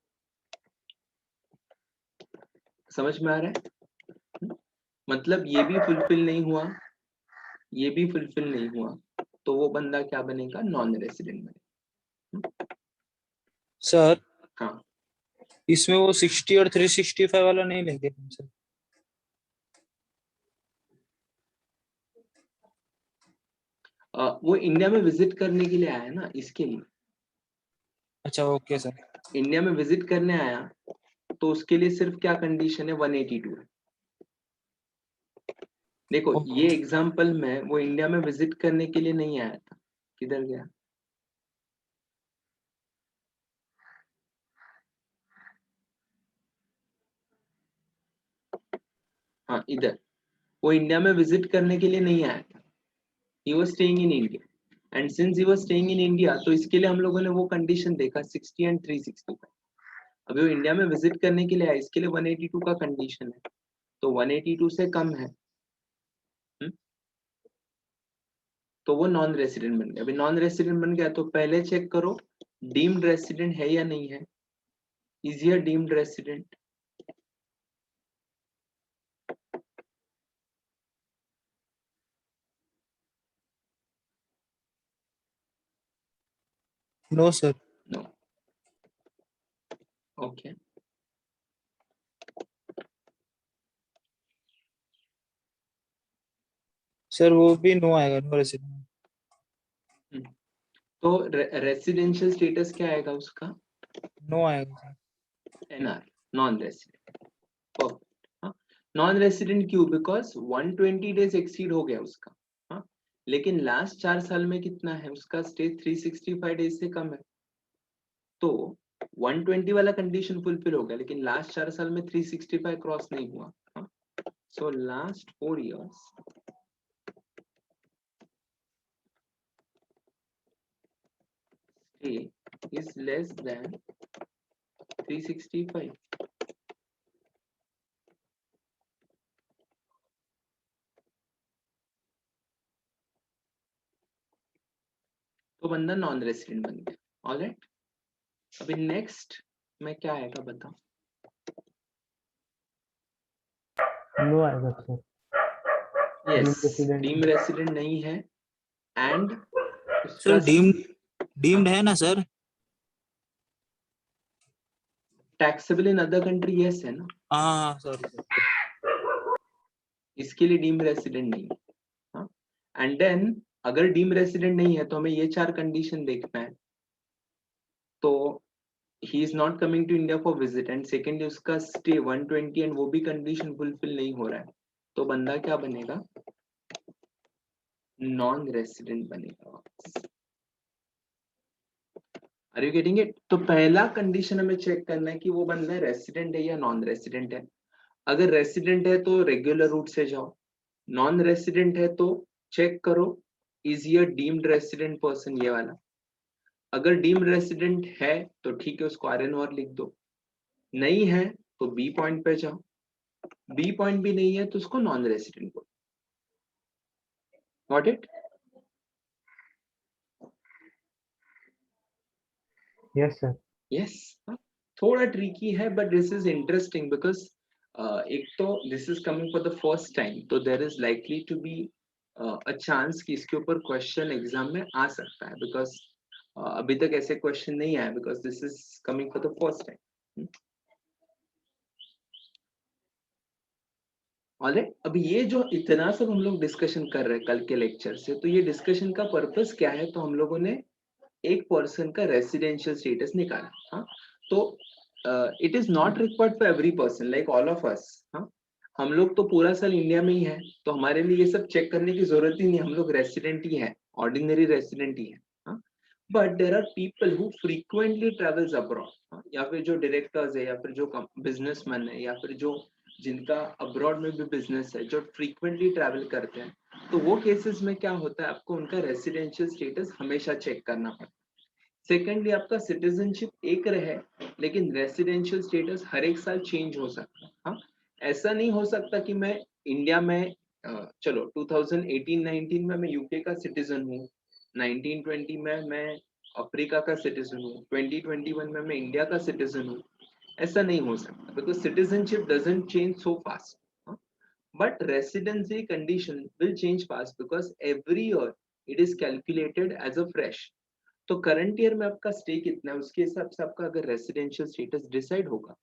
A: समझ में आ रहा है? मतलब ये भी फुलफिल नहीं हुआ, ये भी फुलफिल नहीं हुआ, तो वो बंदा क्या बनेगा, नॉन रेसिडेंट बनेगा।
D: सर
A: हाँ,
D: इसमें वो 60 और 365 वाला नहीं लेंगे हम सर।
A: वो इंडिया में विजिट करने के लिए आया है ना, इसके लिए।
D: अच्छा ओके सर।
A: इंडिया में विजिट करने आया तो उसके लिए सिर्फ क्या कंडीशन है, 182 है। देखो
D: ओके।
A: ये एग्जाम्पल में वो इंडिया में विजिट करने के लिए नहीं आया था, किधर गया? हाँ इधर, वो इंडिया में विजिट करने के लिए नहीं आया था, he was staying in India, and since he was staying in India तो इसके लिए हम लोगों ने वो कंडीशन देखा 60 एंड 365। अभी वो इंडिया में विजिट करने के लिए आया, इसके लिए 182 का कंडीशन है, तो 182 से कम है, तो वो नॉन रेसिडेंट बन गया। अभी नॉन रेसिडेंट बन गया तो पहले चेक करो डीम्ड रेसिडेंट है या नहीं है, is he a deemed resident?
D: No sir.
A: No. Okay,
D: sir वो भी नो आएगा, नो रेसिडेंट।
A: तो रेसिडेंशियल स्टेटस क्या आएगा उसका?
D: नो आएगा sir.
A: NR, non resident. Perfect. हाँ, नॉन रेसिडेंट क्यों? बिकॉज 120 डेज एक्सीड हो गया उसका। हाँ, लेकिन लास्ट 4 साल में कितना है उसका स्टे? 365 डेज से कम है, तो 120 वाला कंडीशन फुलफिल हो गया, लेकिन लास्ट 4 साल में 365 क्रॉस नहीं हुआ। So last 4 years stay is less than 365। तो बंदा नॉन रेसिडेंट बन गया। ऑलराइट, अभी नेक्स्ट में क्या आएगा बताओ?
C: नो आएगा सर।
A: यस, डीम रेसिडेंट नहीं है एंड
D: सर डीम्ड है ना sir?
A: Taxable in other country, yes है ना,
D: हाँ सॉरी।
A: इसके लिए डीम रेसिडेंट नहीं है। एंड देन अगर डीम रेसिडेंट नहीं है तो हमें ये 4 कंडीशन देखना है, तो he is not coming to India for visit, and second उसका स्टे 120 एंड वो भी कंडीशन फुलफिल नहीं हो रहा है, तो बंदा क्या बनेगा? नॉन रेसिडेंट बनेगा। Are you getting it? तो पहला कंडीशन हमें चेक करना है कि वो बंदा रेसिडेंट है या नॉन रेसिडेंट है। अगर रेसिडेंट है तो रेगुलर रूट से जाओ, नॉन रेसिडेंट है तो चेक करो इज ये डीम्ड रेसिडेंट पर्सन, ये वाला। अगर डीम्ड रेसिडेंट है तो ठीक है, उसको RN और लिख दो, नहीं है तो बी पॉइंट पे जाओ, बी पॉइंट भी नहीं है तो उसको नॉन रेसिडेंट बोलो। Got it?
C: Yes sir.
A: Yes. थोड़ा ट्रिकी है but this is interesting because एक तो this is coming for the first time, तो there is likely to be a chance कि इसके ऊपर क्वेश्चन एग्जाम में आ सकता है, बिकॉज अभी तक ऐसे क्वेश्चन नहीं आया, because this is coming for the first time. Alright, अभी ये जो इतना सब हम लोग डिस्कशन कर रहे हैं कल के लेक्चर से, तो ये डिस्कशन का पर्पस क्या है? तो हम लोगों ने एक पर्सन का रेसिडेंशियल स्टेटस निकाला। हाँ, तो it is not required for every person like all of us. हाँ, हम लोग तो पूरा साल इंडिया में ही है, तो हमारे लिए ये सब चेक करने की जरूरत ही नहीं, हम लोग रेसिडेंट ही है, ऑर्डिनरी रेसिडेंट ही है। But there are people who frequently travels abroad, या फिर जो डायरेक्टर्स है, या फिर जो बिजनेसमैन है, या फिर जो जिनका अब्रॉड में भी बिजनेस है, जो फ्रीक्वेंटली ट्रैवल करते हैं, तो वो केसेस में क्या होता है, आपको उनका रेसिडेंशियल स्टेटस हमेशा चेक करना पड़ता है। सेकेंडली, आपका सिटीजनशिप एक रहे लेकिन रेसिडेंशियल स्टेटस हर एक साल चेंज हो सकता है। हाँ, ऐसा नहीं हो सकता कि मैं इंडिया में चलो 2018-19 में मैं यूके का सिटीजन हूँ, 1920 में मैं अफ्रीका का सिटीजन हूँ, 2021 में मैं इंडिया का सिटीजन हूँ। ऐसा नहीं हो सकता because citizenship doesn't change so fast, but residency condition will change fast because every year it is calculated as a fresh। तो करंट ईयर में आपका स्टे कितना है उसके हिसाब से आपका अगर रेसिडेंशियल स्टेटस डिसाइड होगा,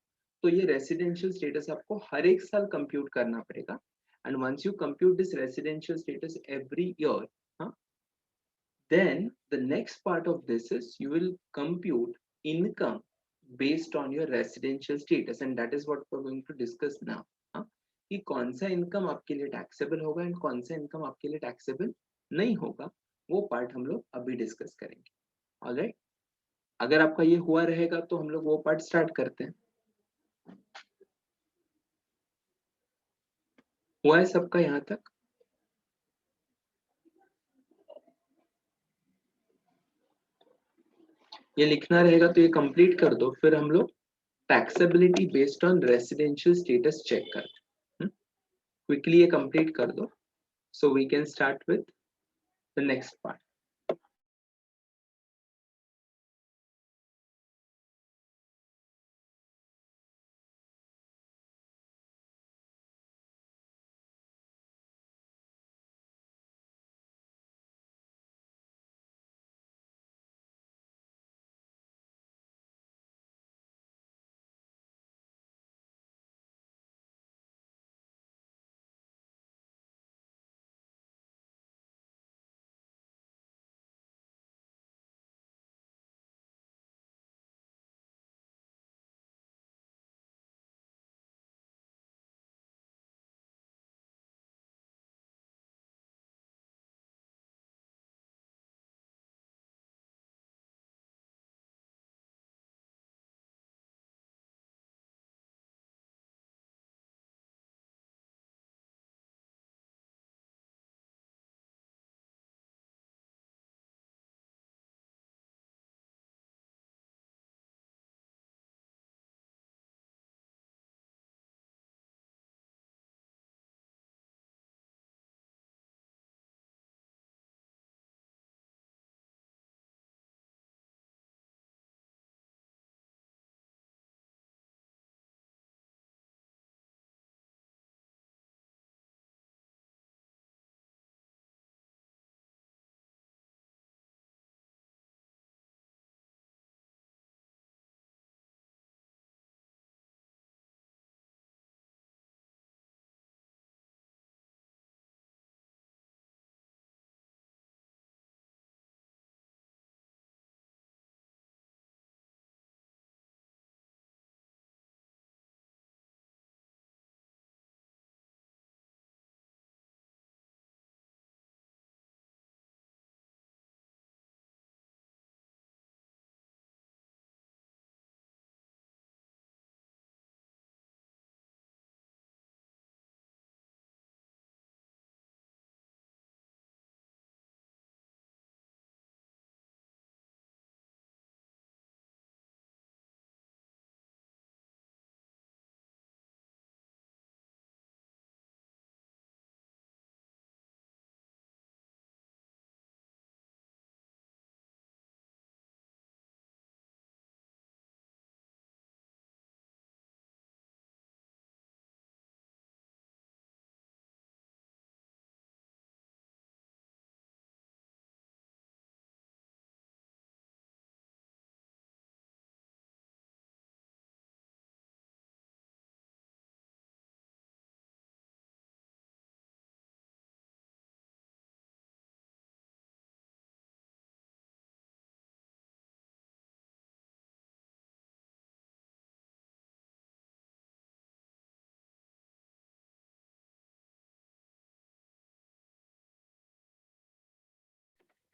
A: तो ये रेसिडेंशियल स्टेटस आपको हर एक साल कंप्यूट करना पड़ेगा। And once you compute this residential status every year, Then the next part of this is you will compute income based on your residential status, and that is what we're going to discuss now. हाँ? कि कौन सा इनकम आपके लिए टैक्सेबल होगा एंड कौन सा इनकम आपके लिए टैक्सेबल नहीं होगा, वो पार्ट हम लोग अभी डिस्कस करेंगे. ऑलराइट, अगर आपका ये हुआ रहेगा तो हम लोग वो पार्ट स्टार्ट करते हैं. हुआ है सबका यहाँ तक? ये लिखना रहेगा तो ये कंप्लीट कर दो, फिर हम लोग taxability based on residential status check करते हैं. क्विकली ये कंप्लीट कर दो so we can start with the next part.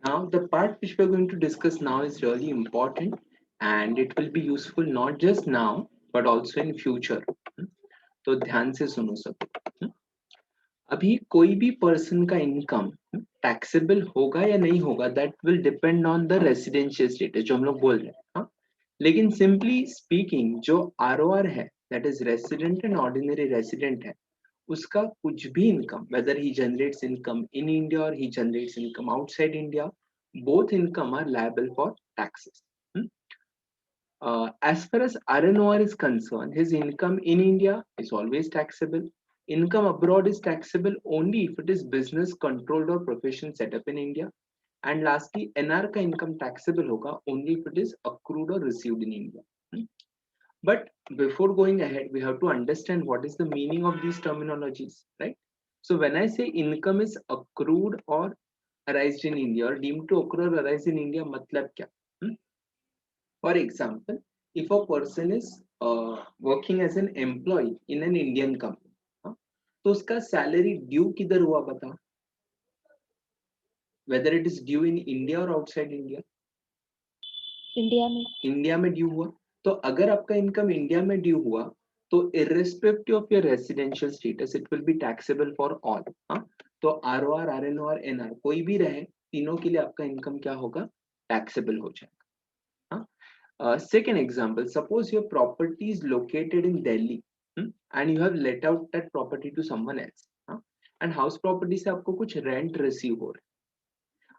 A: Now, the part which we're going to discuss now is really important and it will be useful not just now but also in future. तो ध्यान से सुनो सब. अभी कोई भी पर्सन का इनकम टैक्सेबल होगा या नहीं होगा, that will depend on the residential status, जो हम लोग बोल रहे हैं. हाँ, लेकिन सिंपली स्पीकिंग जो आरओआर है, that is resident and ordinary resident है, उसका कुछ भी income, whether he generates income in India or he generates income outside India, both income are liable for taxes. As far as RNOR is concerned, his income in India is always taxable. Income abroad is taxable only if it is business controlled or profession set up in India. And lastly, NR का income taxable होगा only if it is accrued or received in India. But before going ahead, we have to understand what is the meaning of these terminologies, right? So when I say income is accrued or arised in India or deemed to occur or arise in India मतलब क्या? For example, if a person is working as an employ in an Indian company, तो उसका सैलरी ड्यू किधर हुआ बता? Whether it is due in India or outside India?
B: India में।
A: इंडिया में ड्यू हुआ। तो अगर आपका इनकम इंडिया में ड्यू हुआ तो irrespective of your residential status it will be taxable for all। तो ROR, RNO और NR कोई भी रहे, तीनों के लिए आपका इनकम क्या होगा? टैक्सेबल हो जाएगा। Second example, suppose your property is located in Delhi and you have let out that property to someone else, and house property से आपको कुछ रेंट रिसीव हो रहा है।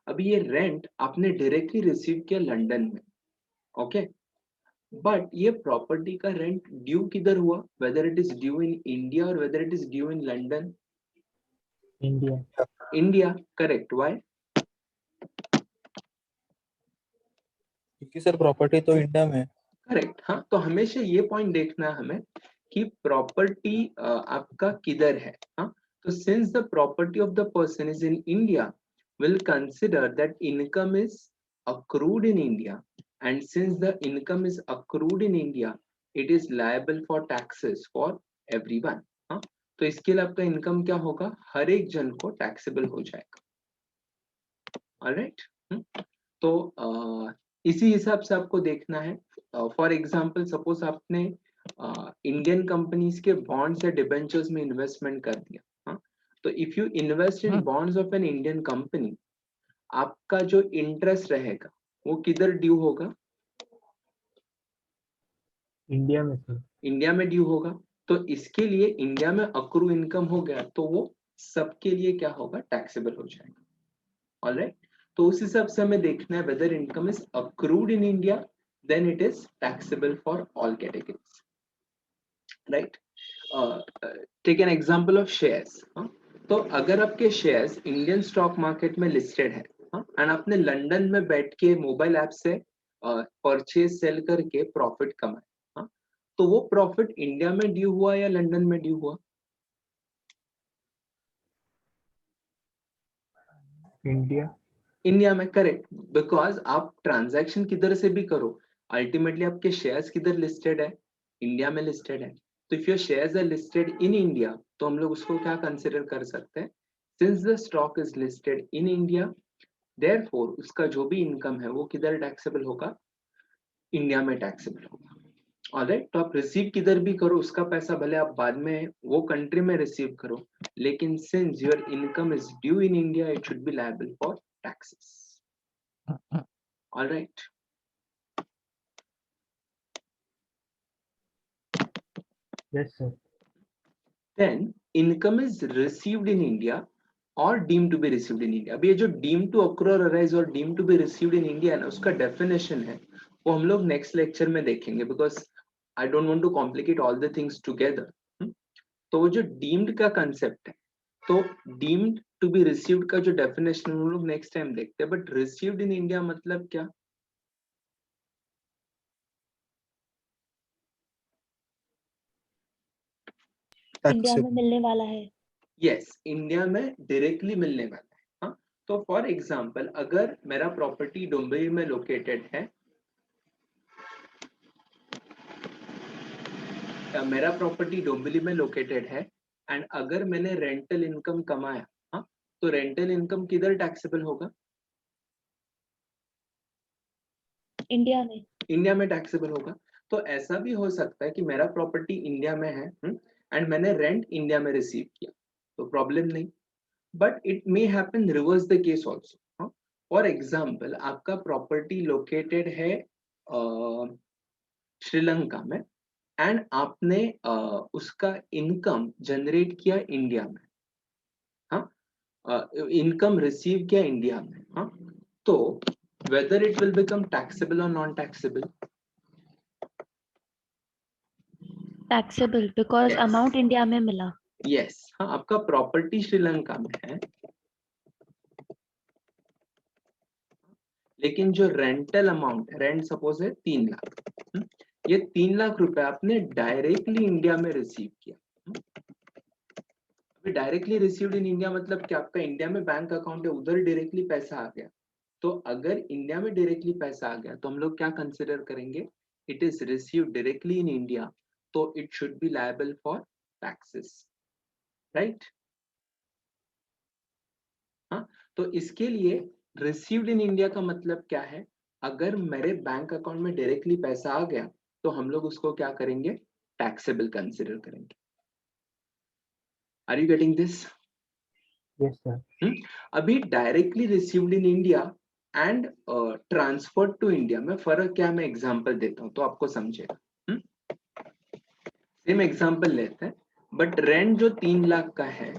A: अभी ये रेंट आपने डायरेक्टली रिसीव किया लंदन में, ओके, बट ये प्रॉपर्टी का रेंट ड्यू किधर हुआ? Whether it is due in India और whether it is due in London?
C: India.
A: India, correct. Why?
D: क्योंकि सर प्रॉपर्टी तो इंडिया में है।
A: करेक्ट। हाँ, तो हमेशा ये पॉइंट देखना है हमें कि प्रॉपर्टी आपका किधर है। हाँ, तो since the property of the person is in India, will consider that income is accrued in India, and since the income is accrued in India, it is liable for taxes for everyone। हाँ, तो इसके लिए आपका इनकम क्या होगा? हर एक जन को टैक्सेबल हो जाएगा। ऑलराइट, तो इसी हिसाब से आपको देखना है। फॉर एग्जांपल, सपोज आपने इंडियन कंपनीज के बॉन्ड्स या डिबेंचर्स में इन्वेस्टमेंट कर दिया। हाँ, तो if you invest in bonds of N Indian company, आपका जो इंटरेस्ट रहेगा वो किधर ड्यू होगा?
C: इंडिया में सर।
A: इंडिया में ड्यू होगा। तो इसके लिए इंडिया में अक्रू इनकम हो गया तो वो सबके लिए क्या होगा? टैक्सेबल हो जाएगा। ऑलराइट, तो उस हिसाब से हमें देखना है whether income is accrued in India, then it is taxable for all categories. Right, take an example of shares. तो अगर आपके शेयर्स इंडियन स्टॉक मार्केट में लिस्टेड है एंड आपने लंदन में बैठ के मोबाइल ऐप से परचेज सेल करके प्रॉफिट कमाया, तो वो प्रॉफिट इंडिया में ड्यू हुआ या लंदन में ड्यू हुआ?
C: इंडिया।
A: इंडिया में, करेक्ट, बिकॉज आप ट्रांजैक्शन किधर से भी करो, अल्टीमेटली आपके शेयर्स किधर लिस्टेड है? इंडिया में लिस्टेड है। तो if your shares are listed in India, तो हम लोग उसको क्या कंसिडर कर सकते हैं? Since the stock is listed in India, therefore उसका जो भी इनकम है वो किधर टैक्सेबल होगा? इंडिया में टैक्सेबल होगा। ऑलराइट, तो आप रिसीव किधर भी करो, उसका पैसा भले आप बाद में वो कंट्री में रिसीव करो, लेकिन since your income is due in India, it should be liable for taxes. Alright,
C: yes sir.
A: then income is received in India or deemed to be received in India। अभी ये जो deemed to occur or arise और deemed to be received in India ना, उसका definition है वो हम लोग next lecture में देखेंगे, because I don't want to complicate all the things together। तो वो जो deemed का concept है, तो deemed to be received का जो definition हम लोग next time देखते हैं, but received in India मतलब क्या?
B: इंडिया में मिलने वाला है।
A: यस, इंडिया में डायरेक्टली मिलने वाला है। हाँ, तो फॉर एग्जांपल, अगर मेरा प्रॉपर्टी डोंबिवली में लोकेटेड है, एंड अगर मैंने रेंटल इनकम कमाया, हाँ, तो रेंटल इनकम किधर टैक्सेबल होगा?
B: इंडिया में।
A: इंडिया में टैक्सेबल होगा। तो ऐसा भी हो सकता है कि मेरा प्रॉपर्टी इंडिया में है एंड मैंने रेंट इंडिया में रिसीव किया, तो प्रॉब्लम नहीं। But it may happen reverse the case also. For example, आपका प्रॉपर्टी लोकेटेड है श्रीलंका में एंड आपने उसका इनकम जनरेट किया इंडिया में, हाँ, इनकम रिसीव किया इंडिया में, हाँ, तो whether it will become taxable और non taxable?
B: Taxable, because amount India में मिला।
A: यस, हाँ, आपका प्रॉपर्टी श्रीलंका में है, लेकिन जो रेंटल अमाउंट, रेंट सपोज है 3 लाख, ये 3 लाख रुपए आपने डायरेक्टली इंडिया में रिसीव किया। डायरेक्टली रिसीव्ड इन इंडिया मतलब कि आपका इंडिया में बैंक अकाउंट है, उधर डायरेक्टली पैसा आ गया। तो अगर इंडिया में डायरेक्टली पैसा आ गया तो हम लोग क्या कंसिडर करेंगे, it is received directly in India, तो it should be liable for taxes, right. हाँ, तो इसके लिए रिसीव्ड इन इंडिया का मतलब क्या है, अगर मेरे बैंक अकाउंट में डायरेक्टली पैसा आ गया तो हम लोग उसको क्या करेंगे, टैक्सेबल कंसिडर करेंगे। Are you getting this?
C: Yes, sir.
A: अभी directly received in India and transferred to India में फर्क क्या है, मैं एग्जांपल देता हूं तो आपको समझेगा। सेम एग्जांपल लेते हैं, बट रेंट जो 3 लाख का है,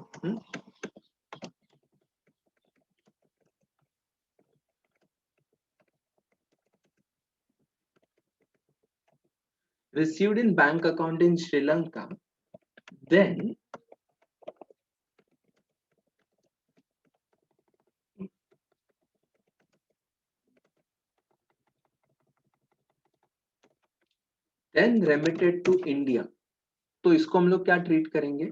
A: received in bank account in Sri Lanka, then remitted to India, तो इसको हम लोग क्या ट्रीट करेंगे,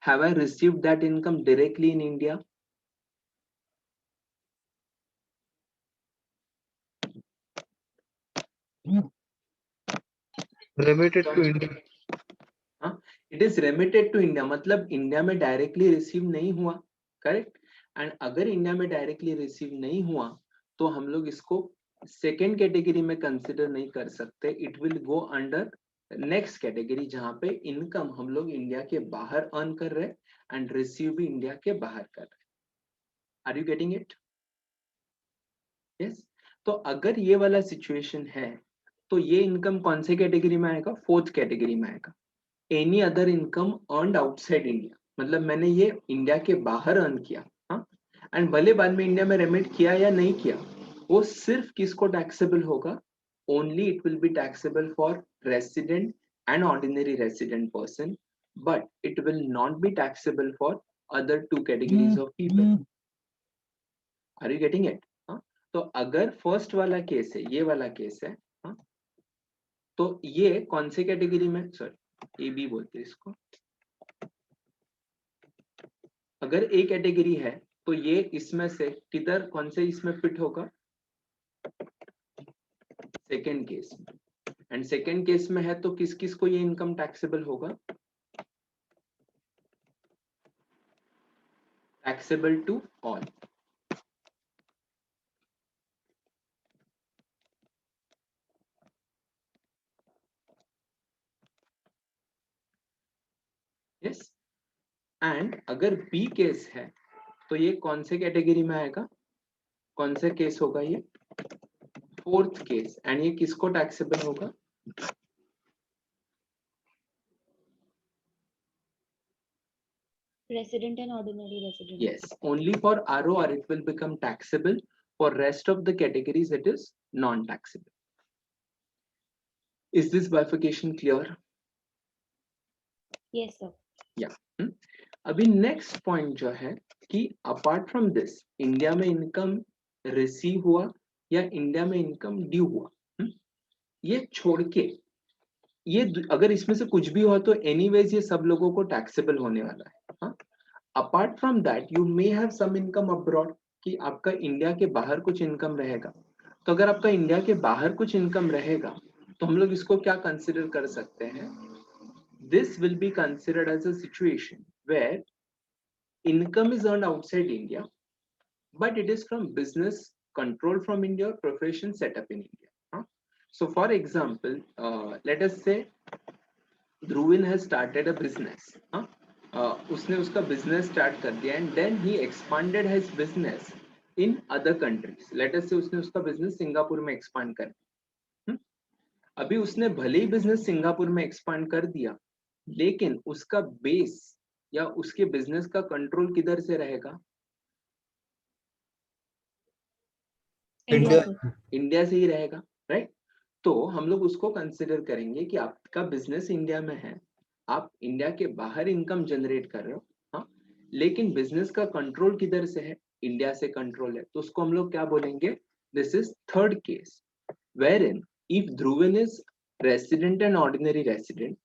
A: have I received that income directly in India?
D: Remitted to India.
A: हाँ, it is remitted to India मतलब इंडिया में डायरेक्टली रिसीव नहीं हुआ, करेक्ट। एंड अगर इंडिया में डायरेक्टली रिसीव नहीं हुआ तो हम लोग इसको सेकेंड कैटेगरी में कंसिडर नहीं कर सकते, it will go under next category जहां पे इनकम हम लोग इंडिया के बाहर अर्न कर रहे एंड रिसीव भी इंडिया के बाहर कर रहे। Are you getting it? Yes. तो अगर ये वाला सिचुएशन है तो ये इनकम कौन से कैटेगरी में आएगा, फोर्थ कैटेगरी में आएगा। Any other income earned outside India, मतलब मैंने ये इंडिया के बाहर अर्न किया, हाँ, एंड भले बाद में इंडिया में रेमिट किया या नहीं किया, वो सिर्फ किसको टैक्सेबल होगा, only it will be taxable for resident and ordinary resident person, but it will not be taxable for other 2 categories of people. Are you getting it? तो अगर फर्स्ट वाला केस है, ये वाला केस है, हाँ, तो ये कौन से कैटेगरी में, सॉरी ए बी बोलते हैं इसको, अगर ए कैटेगरी है तो ये इसमें से किधर कौन से इसमें फिट होगा, सेकेंड केस में। एंड सेकेंड केस में है तो किस किस को ये इनकम टैक्सेबल होगा, taxable to all. Yes. And अगर बी केस है तो ये कौन से कैटेगरी में आएगा, कौन से केस होगा, ये फोर्थ केस, एंड ये किसको टैक्सेबल होगा,
B: Resident and ordinary resident.
A: yes, only for ROR it will become taxable, for rest of the categories it is non-taxable. Is this bifurcation clear?
B: Yes, sir.
A: अभी नेक्स्ट पॉइंट जो है कि अपार्ट फ्रॉम दिस इंडिया में इनकम रिसीव हुआ या इंडिया में इनकम ड्यू हुआ, ये छोड़ के ये अगर इसमें से कुछ भी हो तो एनीवेज ये सब लोगों को टैक्सेबल होने वाला है। Apart from that you may have some income abroad, कि आपका इंडिया के बाहर कुछ इनकम रहेगा। तो अगर आपका इंडिया के बाहर कुछ इनकम रहेगा तो हम लोग इसको क्या कंसिडर कर सकते हैं, this will be considered as a situation where income is earned outside India, but it is from business controlled from India or profession set up in India. So for example, let us say Dhruvin has started a business. उसने उसका business start कर दिया and then he expanded his business in other countries. Let us say उसने उसका business सिंगापुर में expand कर दिया। अभी उसने भले ही business सिंगापुर में expand कर दिया, लेकिन उसका base या उसके बिजनेस का कंट्रोल किधर से रहेगा,
B: India.
A: इंडिया से ही रहेगा, राइट। तो हम लोग उसको कंसिडर करेंगे कि आपका बिजनेस इंडिया में है, आप इंडिया के बाहर इनकम जनरेट कर रहे हो, हाँ, लेकिन बिजनेस का कंट्रोल किधर से है, इंडिया से कंट्रोल है, तो उसको हम लोग क्या बोलेंगे, this is third case where in if Dhruvan is resident and ordinary resident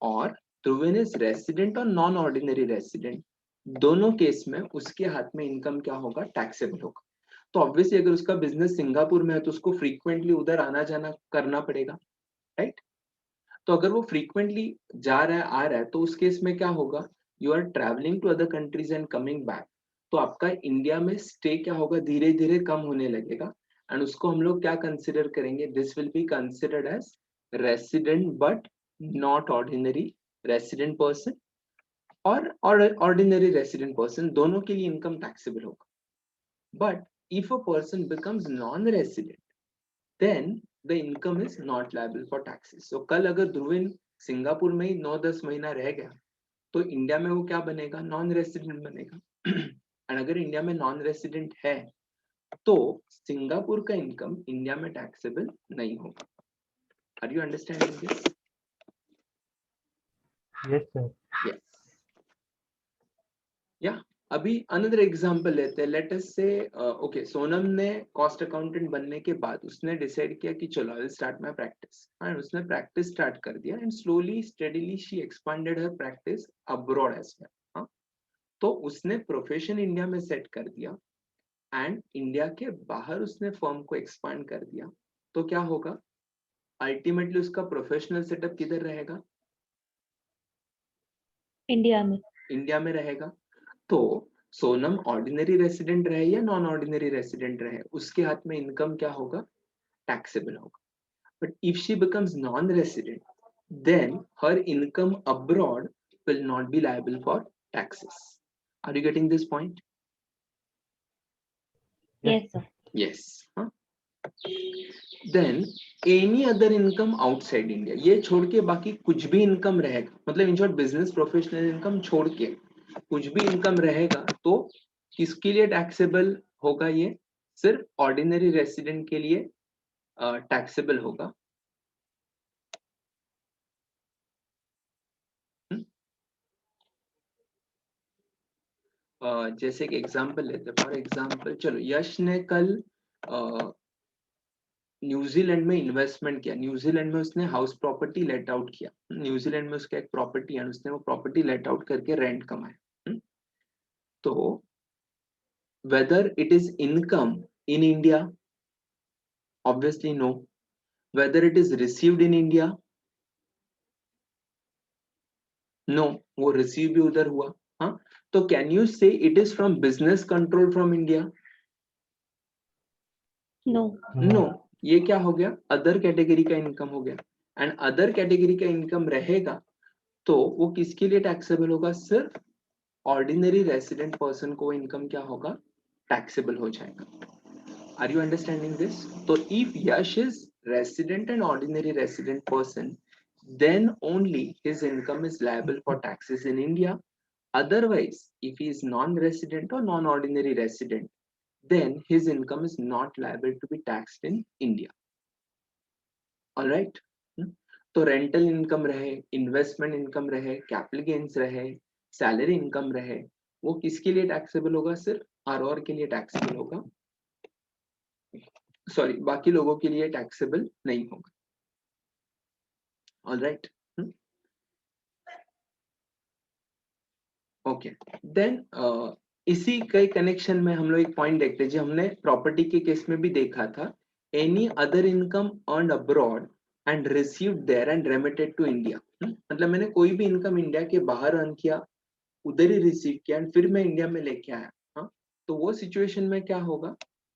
A: or Dhruvin is resident और नॉन ऑर्डिनरी रेसिडेंट, दोनों केस में उसके हाथ में इनकम क्या होगा, टैक्सेबल होगा। तो ऑब्वियसली अगर उसका बिजनेस सिंगापुर में है तो उसको फ्रीक्वेंटली उधर आना जाना करना पड़ेगा, राइट। तो अगर वो फ्रीक्वेंटली जा रहा है आ रहा है तो उस केस में क्या होगा, you are travelling to other countries and coming back, तो आपका इंडिया में स्टे क्या होगा, धीरे धीरे कम होने लगेगा। एंड उसको हम लोग क्या कंसिडर करेंगे, this will be considered as resident but not ordinary resident person or ordinary resident person, दोनों के लिए इनकम टैक्सेबल होगा। But if a person becomes non resident then the income is not liable for taxes. So कल अगर ध्रुविन सिंगापुर में ही 9-10 महीना रह गया तो इंडिया में वो क्या बनेगा, नॉन रेसिडेंट बनेगा। और अगर इंडिया में नॉन रेसिडेंट है तो सिंगापुर का इनकम इंडिया में टैक्सेबल नहीं होगा। Are you understanding this?
C: Yes, sir.
A: Yes. Yeah. अभी अनदर एग्जांपल लेते हैं, लेट अस से ओके, सोनम ने कॉस्ट अकाउंटेंट बनने के बाद उसने डिसाइड किया कि चलो I will start my practice, and उसने प्रैक्टिस स्टार्ट कर दिया and slowly steadily she expanded her practice abroad as well. हाँ, तो उसने प्रोफेशन इंडिया में सेट कर दिया एंड इंडिया के बाहर उसने फर्म को एक्सपांड कर दिया, तो क्या होगा, अल्टीमेटली उसका प्रोफेशनल सेटअप किधर रहेगा,
B: इंडिया में।
A: इंडिया में रहेगा। तो सोनम ऑर्डिनरी रेसिडेंट रहे या नॉन ऑर्डिनरी रेसिडेंट रहे, उसके हाथ में इनकम क्या होगा, टैक्सेबल होगा। But if she becomes non resident then her income abroad will not be liable for taxes. Are you getting this point?
B: Yes sir.
A: Yes. Then any other income outside India, ये छोड़ के बाकी कुछ भी इनकम रहेगा, मतलब in short business professional income छोड़ के कुछ भी इनकम रहेगा तो किसके लिए टैक्सेबल होगा, ये सिर्फ ऑर्डिनरी रेसिडेंट के लिए टैक्सेबल होगा। जैसे कि एग्जांपल लेते हैं, फॉर एग्जांपल चलो यश ने कल न्यूजीलैंड में इन्वेस्टमेंट किया, न्यूजीलैंड में उसने हाउस प्रॉपर्टी लेट आउट किया, न्यूजीलैंड में उसका एक प्रॉपर्टी है, उसने वो प्रॉपर्टी लेट आउट करके रेंट कमाया। तो whether it is income in India, obviously no. Whether it is received in India, no, वो receive भी उधर हुआ। हाँ, तो can you say it is from business control from India?
B: No.
A: No, ये क्या हो गया, अदर कैटेगरी का इनकम हो गया। एंड अदर कैटेगरी का इनकम रहेगा तो वो किसके लिए टैक्सेबल होगा, सिर्फ ऑर्डिनरी रेसिडेंट पर्सन को इनकम क्या होगा, टैक्सेबल हो जाएगा। Are you understanding this? तो if Yash is resident and ordinary resident person, then only his income is liable for taxes in India. Otherwise, if he is non-resident or non-ordinary resident, then his income is not liable to be taxed in India. All right? तो रेंटल इनकम रहे, इन्वेस्टमेंट इनकम रहे, कैपिटल गेन्स रहे, सैलरी इनकम रहे, वो किसके लिए टैक्सेबल होगा, सिर्फ आर के लिए टैक्सेबल होगा, सॉरी बाकी लोगों के लिए टैक्सेबल नहीं होगा। All right, okay. देन इसी के कनेक्शन में हम लोग एक पॉइंट देखते हैं जो हमने प्रॉपर्टी के केस में भी देखा था, any other income earned abroad and received there and remitted to India. मतलब मैंने कोई भी इनकम इंडिया के बाहर अर्न किया, उधर ही रिसीव किया एंड फिर मैं इंडिया में लेके आया। हाँ, तो वो सिचुएशन में क्या होगा,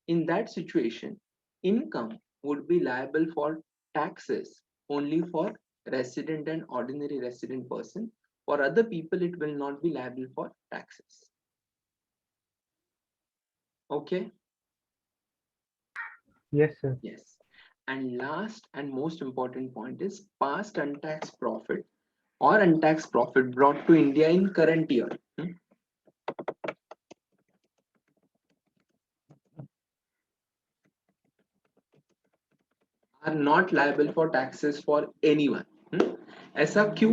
A: in that situation income would be liable for taxes only for resident and ordinary resident person. For other people, it will not be liable for taxes. Okay?
C: Yes, sir.
A: Yes. And last and most important point is past untaxed profit or untaxed profit brought to India in current year. Are not liable for taxes for anyone. ऐसा क्यों?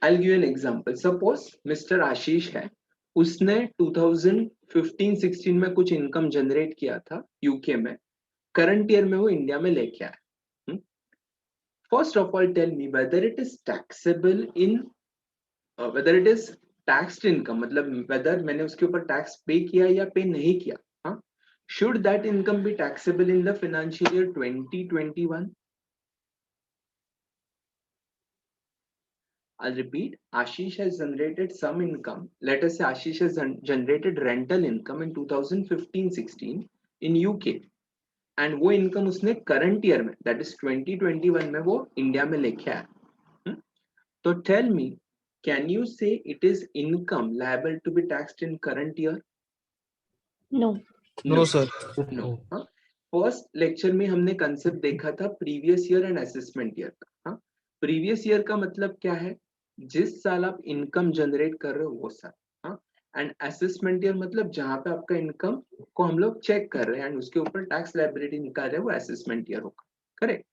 A: I'll give you an example. Suppose Mr. आशीष है, उसने 2015-16 में कुछ इनकम जनरेट किया था यूके में, करंट ईयर में वो इंडिया में लेके आया। First of all tell me whether it is taxable in whether it is taxed income, मतलब वेदर मैंने उसके ऊपर टैक्स पे किया या पे नहीं किया, हाँ, should that income be taxable in the financial year 2021? I'll repeat, Ashish has generated some income. Let us say Ashish has generated rental income in 2015-16 in UK, and वो income उसने current year में, that is 2021 में वो इंडिया में लेके आया. तो tell me, can you say it is income liable to be taxed in current year?
B: No.
D: No, sir.
A: No. हाँ, फर्स्ट लेक्चर में हमने कंसेप्ट देखा था previous year and assessment year का. हाँ, प्रीवियस ईयर का मतलब क्या है, जिस साल आप इनकम जनरेट कर रहे हो वो साल. हाँ, एंड असेसमेंट ईयर मतलब जहां पे आपका इनकम को हम लोग चेक कर रहे हैं एंड उसके ऊपर टैक्स लायबिलिटी निकाल रहे हैं, वो असेसमेंट ईयर होगा. करेक्ट.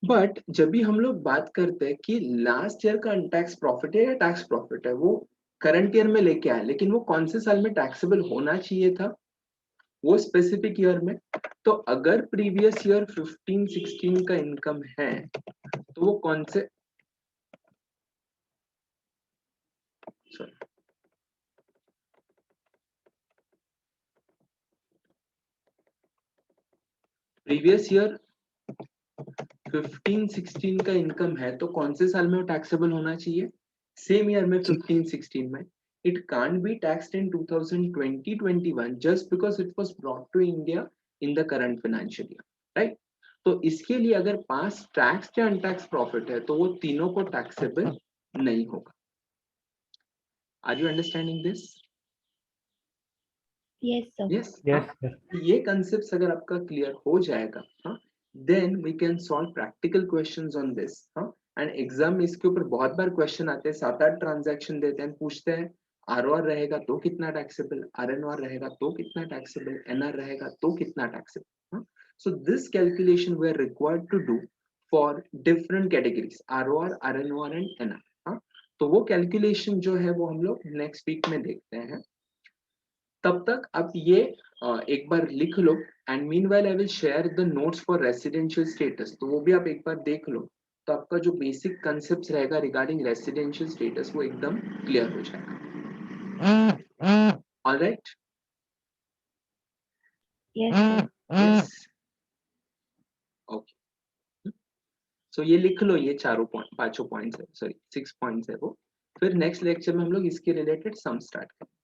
A: बट जब भी हम लोग बात करते हैं कि लास्ट ईयर का अनटैक्स प्रॉफिट है या टैक्स प्रॉफिट है, वो करंट ईयर में लेके आए, लेकिन वो कौन से साल में टैक्सेबल होना चाहिए था, वो स्पेसिफिक ईयर में. तो अगर प्रीवियस ईयर 15-16 का इनकम है तो वो कौन से, प्रीवियस ईयर 15-16 का इनकम है तो कौन से साल में वो टैक्सेबल होना चाहिए, सेम ईयर में 15-16 में. It can't be taxed in 2020-21 just because it was brought to India in the current financial year, right? तो इसके लिए अगर पास टैक्स या अनटैक्स प्रॉफिट है तो वो तीनों को टैक्सेबल नहीं होगा. Are you understanding this?
B: Yes, sir.
A: Yes.
C: Yes, sir.
A: ये कंसेप्ट अगर आपका क्लियर हो जाएगा, हाँ, then we can solve practical questions on this. हाँ, एंड एग्जाम में इसके ऊपर बहुत बार क्वेश्चन आते हैं, 7-8 ट्रांजैक्शन देते हैं, पूछते हैं आरओआर रहेगा तो कितना टैक्सेबल, आरएनआर रहेगा तो कितना टैक्सेबल, एनआर रहेगा तो कितना taxable. So this calculation we are required to do for different categories, ROR, RNR and NR. तो वो कैलकुलेशन जो है वो हम लोग नेक्स्ट वीक में देखते हैं. तब तक आप ये एक बार लिख लो, and meanwhile I will share the notes for residential status, तो वो भी आप एक बार देख लो, तो आपका जो बेसिक कंसेप्ट रहेगा रिगार्डिंग रेसिडेंशियल स्टेटस वो एकदम क्लियर हो जाएगा. Alright.
B: Yes, sir.
A: Yes. Okay. So ये लिख लो, ये पांचों पॉइंट्स है, सॉरी 6 पॉइंट्स है वो. फिर नेक्स्ट लेक्चर में हम लोग इसके रिलेटेड सम स्टार्ट करेंगे.